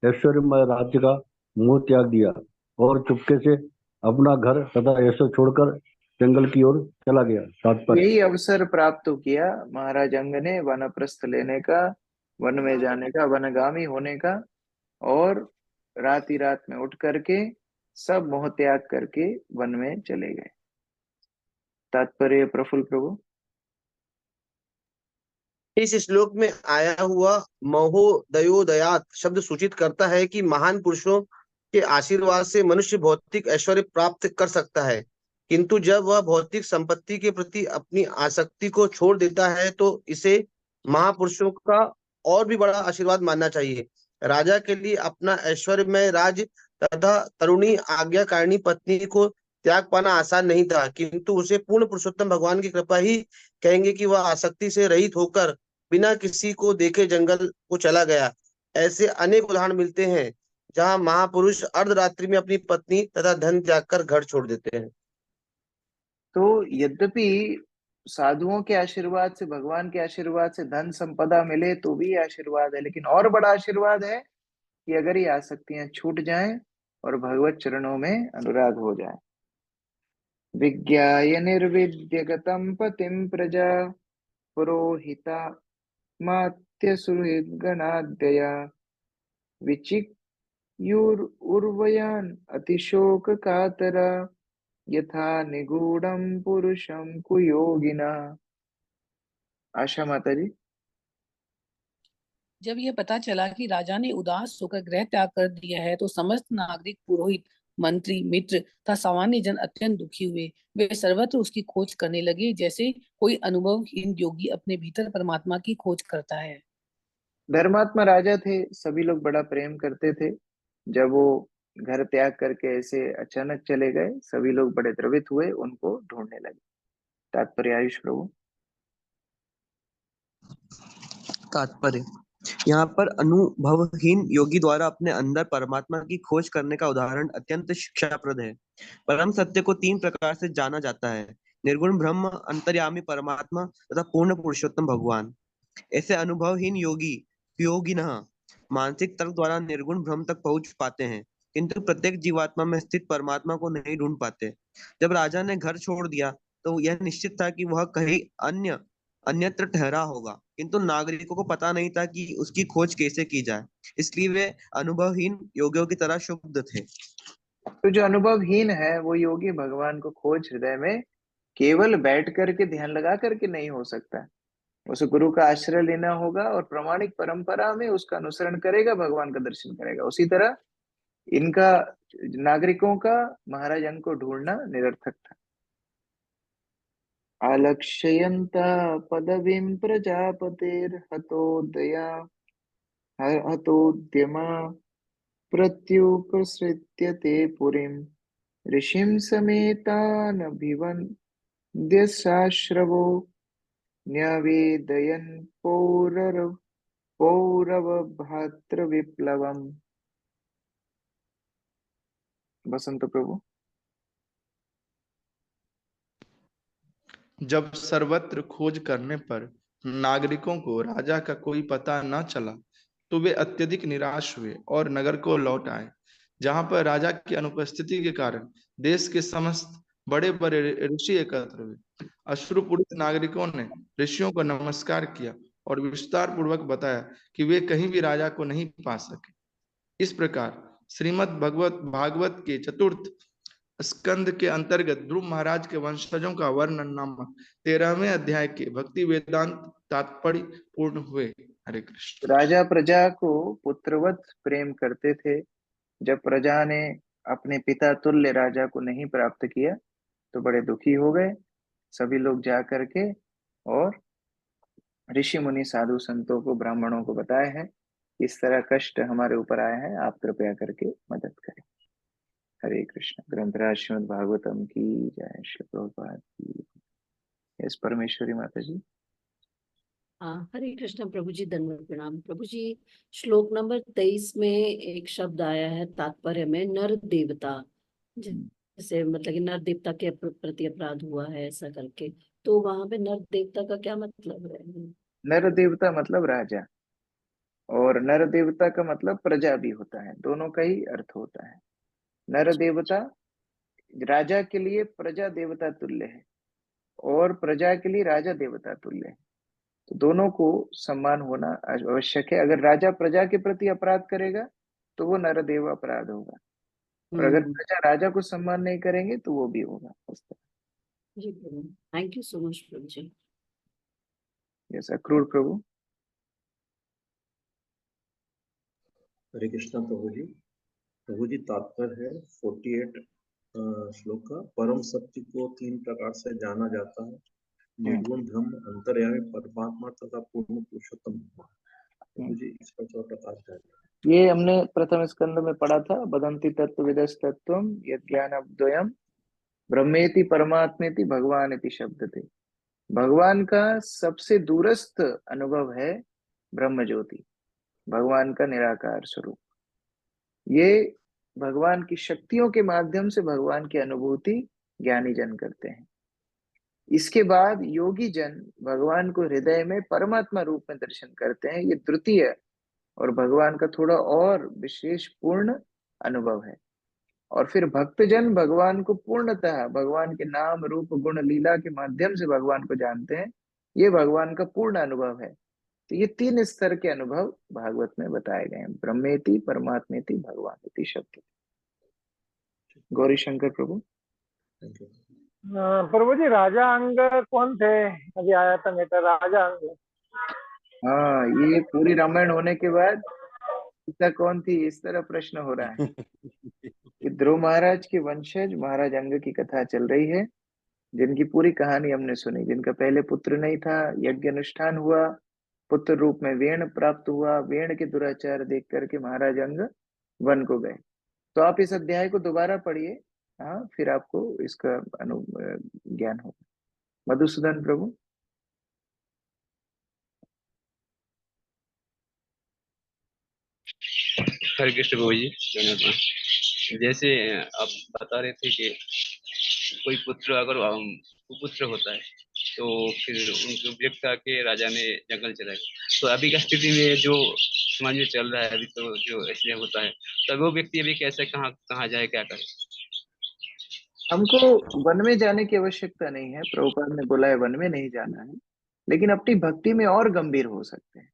ऐश्वर्यमय राज्य का मोह त्याग दिया और चुपके से अपना घर तथा ऐश्वर्य छोड़कर जंगल की ओर चला गया। तात्पर्य। यही अवसर प्राप्त किया महाराज अंग ने वनप्रस्थ लेने का, वन में जाने का, वनगामी होने का, और रात ही रात में उठ करके सब मोह त्याग करके वन में चले गए। तात्पर्य प्रफुल्ल प्रभु। इस श्लोक में आया हुआ महोदयोदयात शब्द सूचित करता है कि महान पुरुषों के आशीर्वाद से मनुष्य भौतिक ऐश्वर्य प्राप्त कर सकता है, किंतु जब वह भौतिक संपत्ति के प्रति अपनी आसक्ति को छोड़ देता है तो इसे महापुरुषों का और भी बड़ा आशीर्वाद मानना चाहिए। राजा के लिए अपना ऐश्वर्यमय राज्य तथा तरुणी आज्ञाकारिणी पत्नी को त्याग पाना आसान नहीं था, किंतु उसे पूर्ण पुरुषोत्तम भगवान की कृपा ही कहेंगे कि वह आसक्ति से रहित होकर बिना किसी को देखे जंगल को चला गया। ऐसे अनेक उदाहरण मिलते हैं जहां महापुरुष अर्धरात्रि में अपनी पत्नी तथा धन त्याग कर घर छोड़ देते हैं। तो यद्यपि साधुओं के आशीर्वाद से, भगवान के आशीर्वाद से धन संपदा मिले तो भी आशीर्वाद है, लेकिन और बड़ा आशीर्वाद है कि अगर ये आसक्तियां छूट जाएं और भगवत चरणों में अनुराग हो जाए। विज्ञाय निर्विद्यगतं पतिं प्रजा पुरोहिता मात्य सुहृद्गणाद्यया विचिक्युर्वयान् अतिशोक कातरा यथा निगूढ़ं पुरुषं कुयोगिना। आशा माता जी। जब यह पता चला कि राजा ने उदास होकर गृह त्याग कर दिया है तो समस्त नागरिक, पुरोहित, मंत्री, मित्र तथा सामान्य जन अत्यंत दुखी हुए। वे सर्वत्र उसकी खोज करने लगे, जैसे कोई अनुभवहीन योगी अपने भीतर परमात्मा की खोज करता है। धर्मात्मा राजा थे, सभी लोग बड़ा प्रेम करते थे। जब वो घर त्याग करके ऐसे अचानक चले गए, सभी लोग बड़े द्रवित हुए, उनको ढूंढने लगे। तात्पर्य आयुष प्रभु। तात्पर्य, यहाँ पर अनुभवहीन योगी द्वारा अपने अंदर परमात्मा की खोज करने का उदाहरण अत्यंत शिक्षाप्रद है। परम सत्य को 3 प्रकार से जाना जाता है: निर्गुण ब्रह्म, अंतर्यामी परमात्मा तथा पूर्ण पुरुषोत्तम भगवान। ऐसे अनुभवहीन योगिनः मानसिक तर्क द्वारा निर्गुण ब्रह्म तक पहुंच पाते हैं, किंतु प्रत्येक जीवात्मा में स्थित परमात्मा को नहीं ढूंढ पाते। जब राजा ने घर छोड़ दिया तो यह निश्चित था कि वह कहीं अन्यत्र ठहरा होगा, किंतु नागरिकों को पता नहीं था कि उसकी खोज कैसे की जाए, इसलिए वे अनुभवहीन योगियों की तरह शुद्ध थे। तो जो अनुभवहीन है वो योगी भगवान को खोज हृदय में केवल बैठ करके ध्यान लगा करके नहीं हो सकता। उसे गुरु का आश्रय लेना होगा और प्रामाणिक परंपरा में उसका अनुसरण करेगा, भगवान का दर्शन करेगा। उसी तरह इनका, नागरिकों का महाराजन को ढूंढना निरर्थक था। आलक्ष्यन्ता पदवीं प्रजापतेर्हतोदया हतोद्यमा प्रत्युपसृत्य ते पुरीं ऋषिं समेतानभिवन्द्यसाश्रवो न्यवेदयन् पौरवभ्रातृविप्लवम्। बसंत प्रभु। जब सर्वत्र खोज करने पर नागरिकों को राजा का कोई पता न चला तो वे अत्यधिक निराश हुए और नगर को लौट आए, जहां पर राजा की अनुपस्थिति के कारण देश के समस्त बड़े बड़े ऋषि एकत्र हुए। अश्रुपूरित नागरिकों ने ऋषियों को नमस्कार किया और विस्तार पूर्वक बताया कि वे कहीं भी राजा को नहीं पा सके। इस प्रकार श्रीमद् भागवत के चतुर्थ स्कंद के अंतर्गत ध्रुव महाराज के वंशजों का वर्णन नामक 13वें अध्याय के भक्ति वेदांत तात्पर्य पूर्ण हुए। हरे कृष्ण। राजा प्रजा को पुत्रवत प्रेम करते थे। जब प्रजा ने अपने पिता तुल्य राजा को नहीं प्राप्त किया तो बड़े दुखी हो गए। सभी लोग जा करके और ऋषि मुनि साधु संतों को, ब्राह्मणों को बताए हैं इस तरह कष्ट हमारे ऊपर आया है, आप कृपया करके मदद करें। हरे कृष्ण। ग्रंथराज श्रीमद् भागवतम की जय। श्री प्रभुपाद की। यस परमेश्वरी माता जी। हरे कृष्ण प्रभु जी, धन्यवाद प्रणाम प्रभु जी। श्लोक नंबर 23 में एक शब्द आया है तात्पर्य में, नर देवता, जैसे मतलब कि नर देवता के प्रति अपराध हुआ है ऐसा करके, तो वहां पे नर देवता का क्या मतलब है? नर देवता मतलब राजा, और नर देवता का मतलब प्रजा भी होता है, दोनों का ही अर्थ होता है। नर देवता राजा के लिए प्रजा देवता तुल्य है और प्रजा के लिए राजा देवता तुल्य है, तो दोनों को सम्मान होना आवश्यक है। अगर राजा प्रजा के प्रति अपराध करेगा तो वो नरदेव अपराध होगा, और अगर प्रजा राजा को सम्मान नहीं करेंगे तो वो भी होगा। जी प्रभु, थैंक यू सो मच प्रभु जी। यस अक्रूर प्रभु। हरे कृष्णा प्रभु जी। प्रभु जी तात्पर्य है 48 श्लोक का, परम सत्य को 3 प्रकार से जाना जाता है: निर्गुण ब्रह्म, अंतर्यामी परमात्मा तथा पूर्ण पुरुषोत्तम भगवान। प्रभु जी इस पर थोड़ा प्रकाश डालिए। ये हमने प्रथम स्कंद में पढ़ा था। बदंती तत्वविदस् तत्त्वम् यज्ञानद्वयम् ब्रह्मेति परमात्मेति भगवानेति शब्दते। भगवान का सबसे दूरस्थ अनुभव है ब्रह्म ज्योति, भगवान का निराकार स्वरूप। ये भगवान की शक्तियों के माध्यम से भगवान की अनुभूति ज्ञानी जन करते हैं। इसके बाद योगी जन भगवान को हृदय में परमात्मा रूप में दर्शन करते हैं। ये द्वितीय और भगवान का थोड़ा और विशेष पूर्ण अनुभव है। और फिर भक्तजन भगवान को पूर्णतः भगवान के नाम रूप गुण लीला के माध्यम से भगवान को जानते हैं। ये भगवान का पूर्ण अनुभव है। तो ये 3 स्तर के अनुभव भागवत में बताए गए हैं, ब्रह्मेति परमात्मेति भगवानेति शब्द। गौरी शंकर प्रभु। प्रभु जी राजा अंग कौन थे? अभी आया था मेरा राजा अंग। हाँ, ये पूरी रामायण होने के बाद सीता कौन थी, इस तरह प्रश्न हो रहा है कि ध्रुव महाराज के वंशज महाराज अंग की कथा चल रही है, जिनकी पूरी कहानी हमने सुनी, जिनका पहले पुत्र नहीं था, यज्ञ अनुष्ठान हुआ, पुत्र रूप में वेण प्राप्त हुआ, वेण के दुराचार देख करके महाराज अंग वन को गए। तो आप इस अध्याय को दोबारा पढ़िए, हाँ, फिर आपको इसका ज्ञान होगा। मधुसूदन प्रभु। हरे कृष्ण प्रभु जी, जैसे आप बता रहे थे कि कोई पुत्र अगर कुपुत्र होता है तो फिर उनके उपयुक्त के राजा ने जंगल चलाए। तो अभी की स्थिति में जो समाज में चल रहा है अभी, तो जो ऐसे होता है, तो वो व्यक्ति अभी कैसे कहाँ जाए, क्या करे? हमको वन में जाने की आवश्यकता नहीं है, प्रभुपाद ने बोला है वन में नहीं जाना है, लेकिन अपनी भक्ति में और गंभीर हो सकते हैं।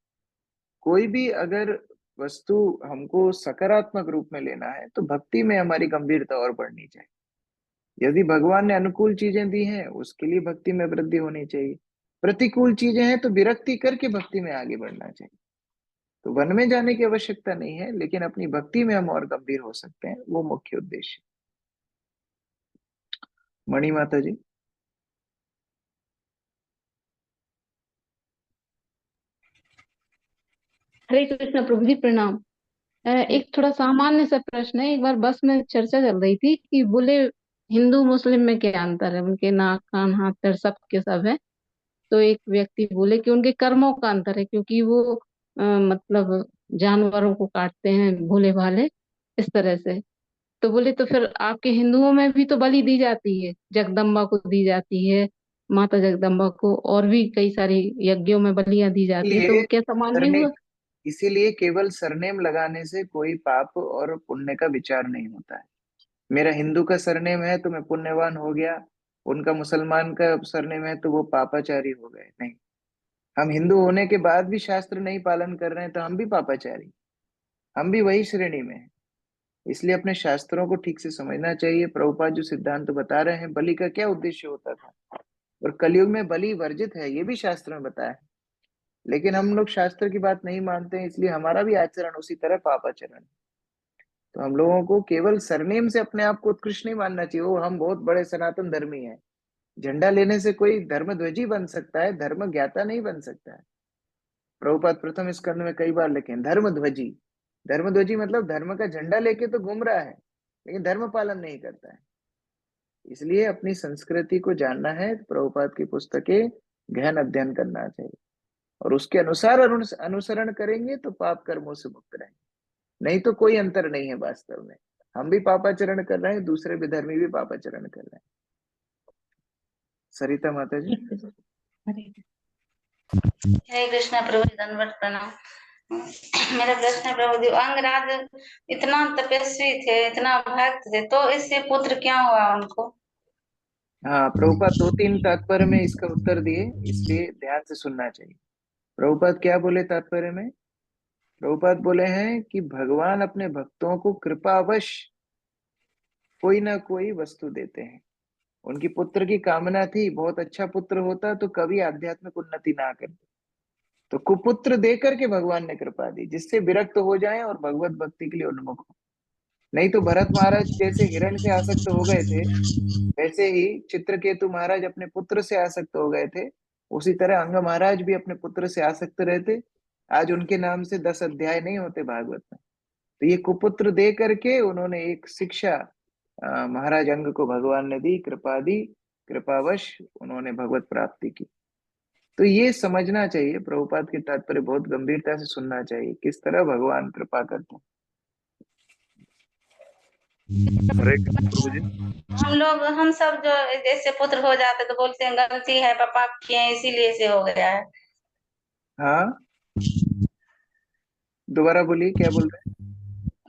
कोई भी अगर वस्तु हमको सकारात्मक रूप में लेना है तो भक्ति में हमारी गंभीरता और बढ़नी चाहिए। यदि भगवान ने अनुकूल चीजें दी हैं, उसके लिए भक्ति में वृद्धि होनी चाहिए। प्रतिकूल चीजें हैं तो विरक्ति करके भक्ति में आगे बढ़ना चाहिए। तो वन में जाने की आवश्यकता नहीं है, लेकिन अपनी भक्ति में हम और गंभीर हो सकते हैं, वो मुख्य उद्देश्य। मणि माता जी। हरे कृष्ण प्रभु जी, प्रणाम। एक थोड़ा सामान्य सा प्रश्न है। एक बार बस में चर्चा चल रही थी कि बोले हिंदू मुस्लिम में क्या अंतर है, उनके नाक कान हाथ पैर सब के सब है। तो एक व्यक्ति बोले कि उनके कर्मों का अंतर है, क्योंकि वो मतलब जानवरों को काटते हैं भोले भाले इस तरह से। तो बोले तो फिर आपके हिंदुओं में भी तो बलि दी जाती है, जगदम्बा को दी जाती है, माता जगदम्बा को, और भी कई सारी यज्ञों में बलियां दी जाती है। तो वो क्या सामान्य हुआ? इसीलिए केवल सरनेम लगाने से कोई पाप और पुण्य का विचार नहीं होता है। मेरा हिंदू का सरनेम है तो मैं पुण्यवान हो गया, उनका मुसलमान का सरनेम है तो वो पापाचारी हो गए, नहीं। हम हिंदू होने के बाद भी शास्त्र नहीं पालन कर रहे हैं तो हम भी पापाचारी, हम भी वही श्रेणी में हैं। इसलिए अपने शास्त्रों को ठीक से समझना चाहिए। प्रभुपाद जो सिद्धांत बता रहे हैं, बलि का क्या उद्देश्य होता था, और कलयुग में बलि वर्जित है, ये भी शास्त्र में बताया है। लेकिन हम लोग शास्त्र की बात नहीं मानते हैं, इसलिए हमारा भी आचरण उसी तरह पापाचरण है। तो हम लोगों को केवल सरनेम से अपने आप को उत्कृष्ट नहीं मानना चाहिए, वो हम बहुत बड़े सनातन धर्मी हैं। झंडा लेने से कोई धर्मध्वजी बन सकता है, धर्म ज्ञाता नहीं बन सकता है। प्रभुपाद प्रथम स्कंद में कई बार लिखे धर्मध्वजी। धर्मध्वजी मतलब धर्म का झंडा लेके तो घूम रहा है, लेकिन धर्म पालन नहीं करता है। इसलिए अपनी संस्कृति को जानना है, प्रभुपाद की पुस्तकें गहन अध्ययन करना चाहिए, और उसके अनुसार अनुसरण करेंगे तो पाप कर्मों से मुक्त रहेंगे। नहीं तो कोई अंतर नहीं है वास्तव में। हम भी पापाचरण कर रहे हैं, दूसरे विधर्मी भी पापाचरण कर रहे हैं। सरिता माता जी। हरे कृष्णा प्रभु जी, दंडवत प्रणाम। मेरा प्रश्न है प्रभु जी, अंगराज इतना तपस्वी थे, इतना भक्त थे, तो इससे पुत्र क्या हुआ उनको? हाँ, प्रभुपाद 2-3 तात्पर्य में इसका उत्तर दिए, इसलिए ध्यान से सुनना चाहिए। प्रभुपाद क्या बोले तात्पर्य में? प्रभुपाद बोले हैं कि भगवान अपने भक्तों को कृपावश कोई ना कोई वस्तु देते हैं। उनकी पुत्र की कामना थी, बहुत अच्छा पुत्र होता तो कभी आध्यात्मिक उन्नति ना करते, तो कुपुत्र देकर के भगवान ने कृपा दी, जिससे विरक्त हो जाए और भगवत भक्ति के लिए उन्मुख हो। नहीं तो भरत महाराज जैसे हिरण से आसक्त हो गए थे, वैसे ही चित्रकेतु महाराज अपने पुत्र से आसक्त हो गए थे। उसी तरह अंग महाराज भी अपने पुत्र से आसक्त रहते, आज उनके नाम से 10 अध्याय नहीं होते भागवत में। तो ये कुपुत्र दे करके उन्होंने एक शिक्षा महाराज अंग को भगवान ने दी, कृपा दी, कृपावश उन्होंने भगवत प्राप्ति की। तो ये समझना चाहिए, प्रभुपाद के तात्पर्य बहुत गंभीरता से सुनना चाहिए, किस तरह भगवान कृपा करते हैं। हम सब जो जैसे पुत्र हो जाते तो बोलते हैं गलती है, पापा किए इसीलिए से हो गया है। हाँ, दोबारा बोलिए, क्या बोल रहे हैं?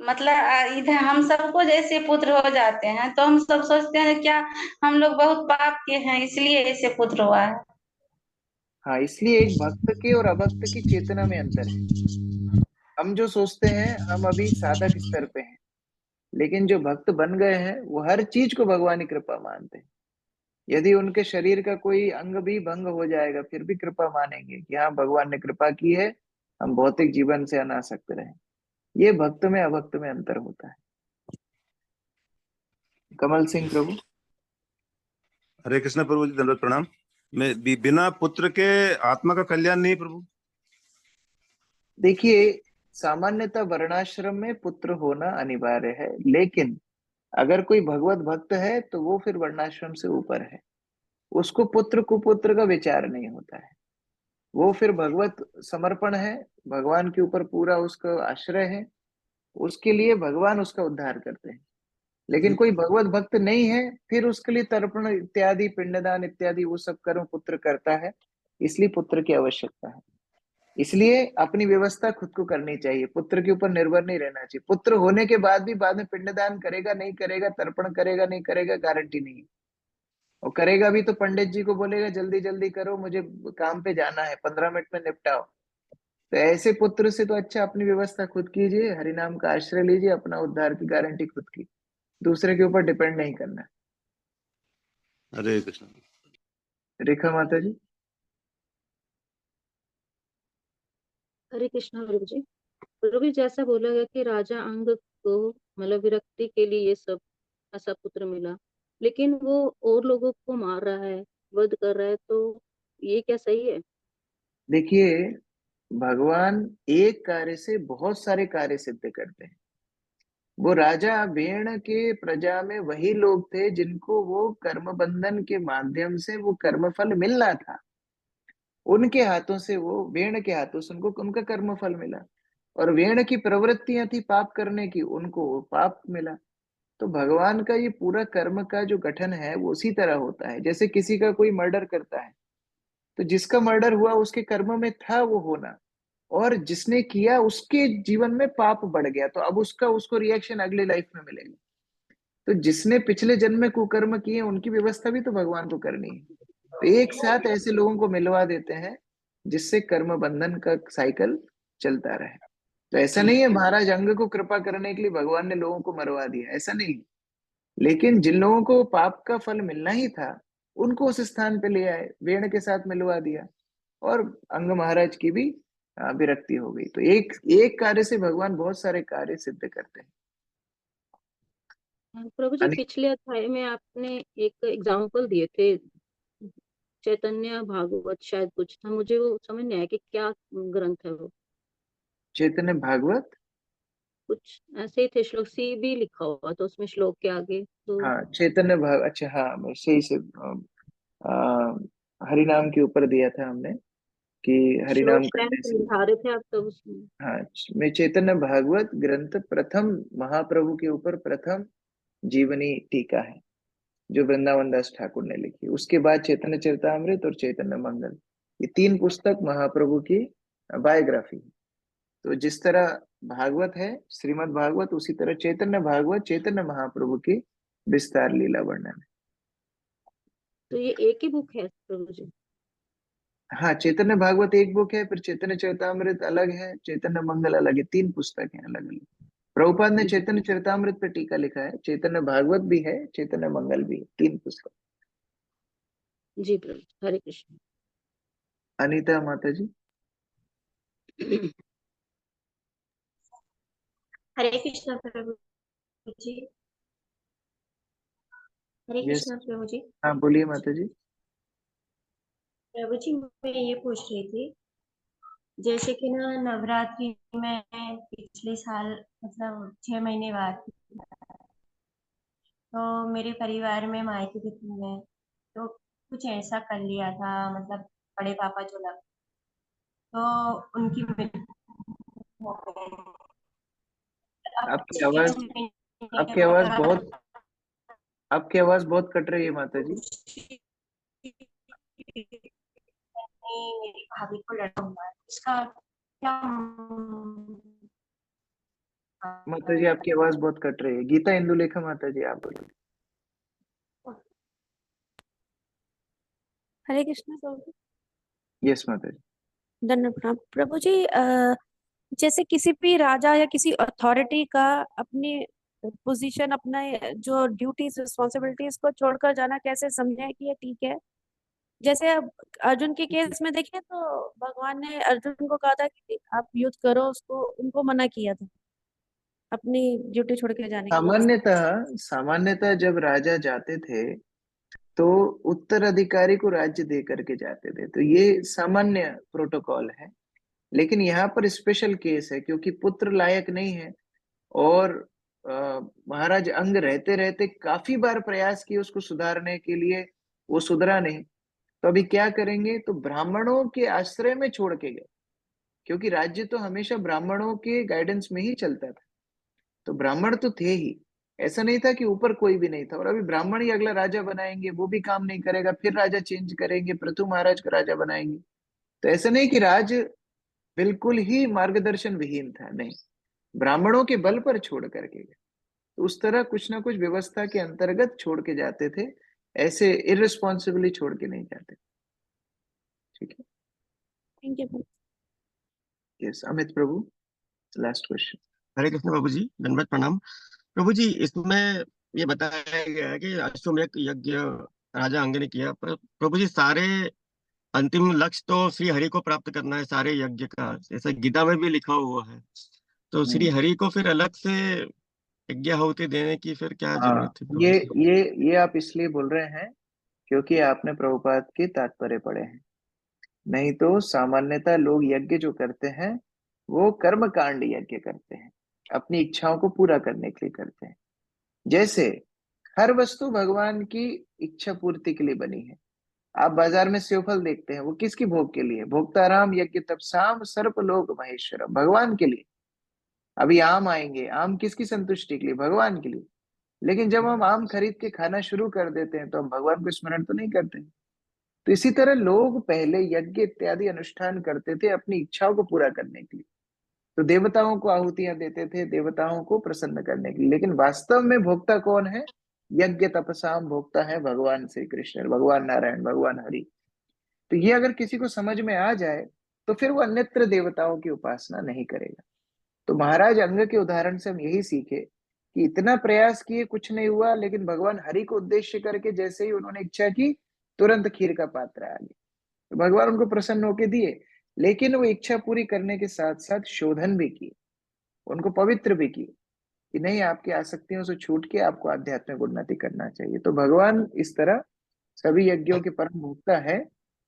मतलब इधर हम सबको जैसे पुत्र हो जाते हैं तो हम सब सोचते हैं क्या हम लोग बहुत पाप किए हैं इसलिए ऐसे पुत्र हुआ है। हाँ, इसलिए एक भक्त के और अभक्त की चेतना में अंतर है। हम जो सोचते हैं, हम अभी साधक स्तर पे हैं, लेकिन जो भक्त बन गए हैं वो हर चीज को भगवान की कृपा मानते हैं। यदि उनके शरीर का कोई अंग भी भंग हो जाएगा फिर भी कृपा मानेंगे कि हाँ भगवान ने कृपा की है, हम भौतिक जीवन से अनासक्त रहे। ये भक्त में अभक्त में अंतर होता है। कमल सिंह प्रभु। हरे कृष्ण प्रभु जी, दंडवत प्रणाम। मैं बिना पुत्र के आत्मा का कल्याण नहीं प्रभु। देखिए, सामान्यतः वर्णाश्रम में पुत्र होना अनिवार्य है, लेकिन अगर कोई भगवत भक्त है तो वो फिर वर्णाश्रम से ऊपर है, उसको पुत्र कुपुत्र का विचार नहीं होता है। वो फिर भगवत समर्पण है, भगवान के ऊपर पूरा उसका आश्रय है, उसके लिए भगवान उसका उद्धार करते हैं। लेकिन कोई भगवत भक्त नहीं है, फिर उसके लिए तर्पण इत्यादि, पिंडदान इत्यादि वो सब कर्म पुत्र करता है, इसलिए पुत्र की आवश्यकता है। इसलिए अपनी व्यवस्था खुद को करनी चाहिए, पुत्र के ऊपर निर्भर नहीं रहना चाहिए। पुत्र होने के बाद भी बाद में पिंडदान करेगा नहीं करेगा, तर्पण करेगा नहीं करेगा, गारंटी नहीं है। और करेगा भी तो पंडित जी को बोलेगा जल्दी जल्दी करो, मुझे काम पे जाना है, 15 मिनट में निपटाओ। तो ऐसे पुत्र से तो अच्छा अपनी व्यवस्था खुद कीजिए, हरिनाम का आश्रय लीजिए, अपना उद्धार की गारंटी खुद की, दूसरे के ऊपर डिपेंड नहीं करना। हरे कृष्ण। रेखा माता जी। हरे कृष्णा प्रभु जी। प्रभु जी, जैसा बोला गया कि राजा अंग को मतलब विरक्ति के लिए ये सब ऐसा पुत्र मिला, लेकिन वो और लोगों को मार रहा है, वध कर रहा है, तो ये क्या सही है? देखिए, भगवान एक कार्य से बहुत सारे कार्य सिद्ध करते हैं। वो राजा वेण के प्रजा में वही लोग थे जिनको वो कर्म बंधन के माध्यम से वो कर्म फल मिलना था, उनके हाथों से, वो वेण के हाथों से उनको उनका कर्म फल मिला। और वेण की प्रवृत्तियां थी पाप करने की, उनको पाप मिला। तो भगवान का ये पूरा कर्म का जो गठन है वो उसी तरह होता है। जैसे किसी का कोई मर्डर करता है, तो जिसका मर्डर हुआ उसके कर्म में था वो होना, और जिसने किया उसके जीवन में पाप बढ़ गया, तो अब उसको रिएक्शन अगली लाइफ में मिलेगा। तो जिसने पिछले जन्म में कुकर्म किए उनकी व्यवस्था भी तो भगवान को करनी है। तो एक साथ ऐसे लोगों को मिलवा देते हैं जिससे कर्म बंधन का साइकिल चलता रहे। तो ऐसा नहीं है महाराज अंग को कृपा करने के लिए भगवान ने लोगों को मरवा दिया, ऐसा नहीं। लेकिन जिन लोगों को पाप का फल मिलना ही था उनको उस स्थान पे ले आए, वेण के साथ मिलवा दिया, और अंग महाराज की भी विरक्ति हो गई। तो एक एक कार्य से भगवान बहुत सारे कार्य सिद्ध करते हैं। प्रभु जी, पिछले अध्याय में आपने एक एग्जाम्पल दिए थे, चैतन्य भागवत शायद कुछ था, मुझे वो समझ नहीं आया कि क्या ग्रंथ है वो। चैतन्य भागवत कुछ ऐसे ही थे, श्लोक सी भी लिखा हुआ तो उसमें श्लोक के आगे तो। हाँ, चैतन्य भाग, अच्छा हाँ, मैं सही से हरिनाम के ऊपर दिया था हमने कि हरिनाम श्लोक करने से। निर्धारित है आप तब उसमें। हाँ, मैं चैतन्य भागवत ग्रंथ प्रथम महाप्रभु के ऊपर प्रथम जीवनी टीका है जो वृंदावन दास ठाकुर ने लिखी। उसके बाद चैतन्य चरितामृत और चैतन्य मंगल, ये 3 पुस्तक महाप्रभु की बायोग्राफी। तो जिस तरह भागवत है श्रीमद् भागवत, उसी तरह चैतन्य भागवत चैतन्य महाप्रभु की विस्तार लीला वर्णन है। तो ये एक ही बुक है प्रभु जी? हाँ, चैतन्य भागवत एक बुक है, फिर चैतन्य चरितामृत अलग है, चैतन्य मंगल अलग है, 3 पुस्तक हैं अलग अलग। प्रभुपाद ने चैतन्य चरितामृत पे टीका लिखा है, चैतन्य भागवत भी है, चैतन्य मंगल भी है, 3 पुस्तक। जी प्रभु, हरे कृष्ण। अनीता माता जी। हरे कृष्ण प्रभु जी। हरे यस, कृष्ण प्रभु जी। हाँ बोलिए माता जी। प्रभु जी, मैं ये पूछ रही थी, जैसे कि ना नवरात्रि में पिछले साल मतलब 6 महीने बाद तो मेरे परिवार में माइके के थी में तो कुछ ऐसा कर लिया था, मतलब बड़े पापा जो लग तो उनकी मृत्यु हो गई। आपकी आवाज आपकी आवाज बहुत आपकी आवाज बहुत कट रही है माता जी। मेरी भाभी को लड़का हुआ है, इसका क्या? माता जी आपकी आवाज बहुत कट रही है। गीता इंदुलेखा माता जी आप बोलिए। हरे कृष्ण प्रभु। यस माता जी। धन्यवाद प्रणाम प्रभु जी। जैसे किसी भी राजा या किसी अथॉरिटी का अपने पोजीशन, अपना जो ड्यूटीज रिस्पॉन्सिबिलिटीज को छोड़कर जाना कैसे समझे कि ये ठीक है? जैसे अब अर्जुन के केस में देखें तो भगवान ने अर्जुन को कहा था कि आप युद्ध करो, उसको उनको मना किया था अपनी ड्यूटी छोड़ के जाने के लिए। सामान्यतः जब राजा जाते थे तो उत्तराधिकारी को राज्य दे करके जाते थे, तो ये सामान्य प्रोटोकॉल है। लेकिन यहाँ पर स्पेशल केस है क्योंकि पुत्र लायक नहीं है और महाराज अंग रहते रहते काफी बार प्रयास किए उसको सुधारने के लिए, वो सुधरा नहीं। तो अभी क्या करेंगे, तो ब्राह्मणों के आश्रय में छोड़ के गए, क्योंकि राज्य तो हमेशा ब्राह्मणों के गाइडेंस में ही चलता था। तो ब्राह्मण तो थे ही, ऐसा नहीं था कि ऊपर कोई भी नहीं था। और अभी ब्राह्मण ही अगला राजा बनाएंगे, वो भी काम नहीं करेगा, फिर राजा चेंज करेंगे, पृथु महाराज का राजा बनाएंगे। तो ऐसा नहीं कि राज बिल्कुल ही मार्गदर्शन विहीन था, नहीं, ब्राह्मणों के बल पर छोड़ करके गए। तो उस तरह कुछ ना कुछ व्यवस्था के अंतर्गत छोड़ के जाते थे, ऐसे इररिस्पॉन्सिबली छोड़ के नहीं जाते। ठीक है, थैंक यू। यस, अमित प्रभु, लास्ट क्वेश्चन। हरे कृष्ण प्रभु जी, दंडवत प्रणाम। प्रभु जी, इसमें ये बताया गया है कि अश्वमेध यज्ञ राजा अंग ने किया, पर प्रभु जी सारे अंतिम लक्ष्य तो श्री हरि को प्राप्त करना है सारे यज्ञ का, ऐसा गीता में भी लिखा हुआ है। तो श्री हरि को फिर अलग से यज्ञ आहुति देने की फिर क्या जरूरत थी प्रभु ये जी? ये आप इसलिए बोल रहे हैं क्योंकि आपने प्रभुपाद के तात्पर्य पढ़े हैं। नहीं तो सामान्यतः लोग यज्ञ जो करते हैं वो कर्म कांड यज्ञ करते हैं, अपनी इच्छाओं को पूरा करने के लिए करते हैं। जैसे हर वस्तु भगवान की इच्छा पूर्ति के लिए बनी है। आप बाजार में सेवफल देखते हैं, वो किसकी भोग के लिए? भोक्ताराम यज्ञ तपसाम सर्पलोक महेश्वरम, भगवान के लिए। अभी आम आएंगे, आम किसकी संतुष्टि के लिए? भगवान के लिए। लेकिन जब हम आम खरीद के खाना शुरू कर देते हैं तो हम भगवान को स्मरण तो नहीं करते। तो इसी तरह लोग पहले यज्ञ इत्यादि अनुष्ठान करते थे अपनी इच्छाओं को पूरा करने के लिए। तो देवताओं को आहुतियां देते थे, देवताओं को प्रसन्न करने के लिए। लेकिन वास्तव में भोक्ता कौन है? यज्ञ तपसाम भोक्ता है भगवान श्री कृष्ण, भगवान नारायण, भगवान हरि। तो ये अगर किसी को समझ में आ जाए तो फिर वो अन्यत्र देवताओं की उपासना नहीं करेगा। तो महाराज अंग के उदाहरण से हम यही सीखे कि इतना प्रयास किए, कुछ नहीं हुआ, लेकिन भगवान हरि को उद्देश्य करके जैसे ही उन्होंने इच्छा की, तुरंत खीर का पात्र आ गया। तो भगवान उनको प्रसन्न होके दिए। लेकिन वो इच्छा पूरी करने के साथ साथ शोधन भी किए, उनको पवित्र भी किए कि नहीं, आपकी आसक्तियों से छूट के आपको आध्यात्मिक उन्नति करना चाहिए। तो भगवान इस तरह सभी यज्ञों के परम भोक्ता है,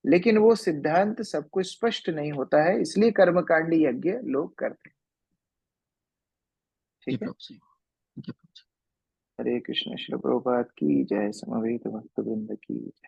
लेकिन वो सिद्धांत सबको स्पष्ट नहीं होता है, इसलिए कर्मकांडी यज्ञ लोग करते हैं। ठीक है, हरे कृष्ण। श्री प्रभुपाद की जय, समवेत भक्त वृंद की जय।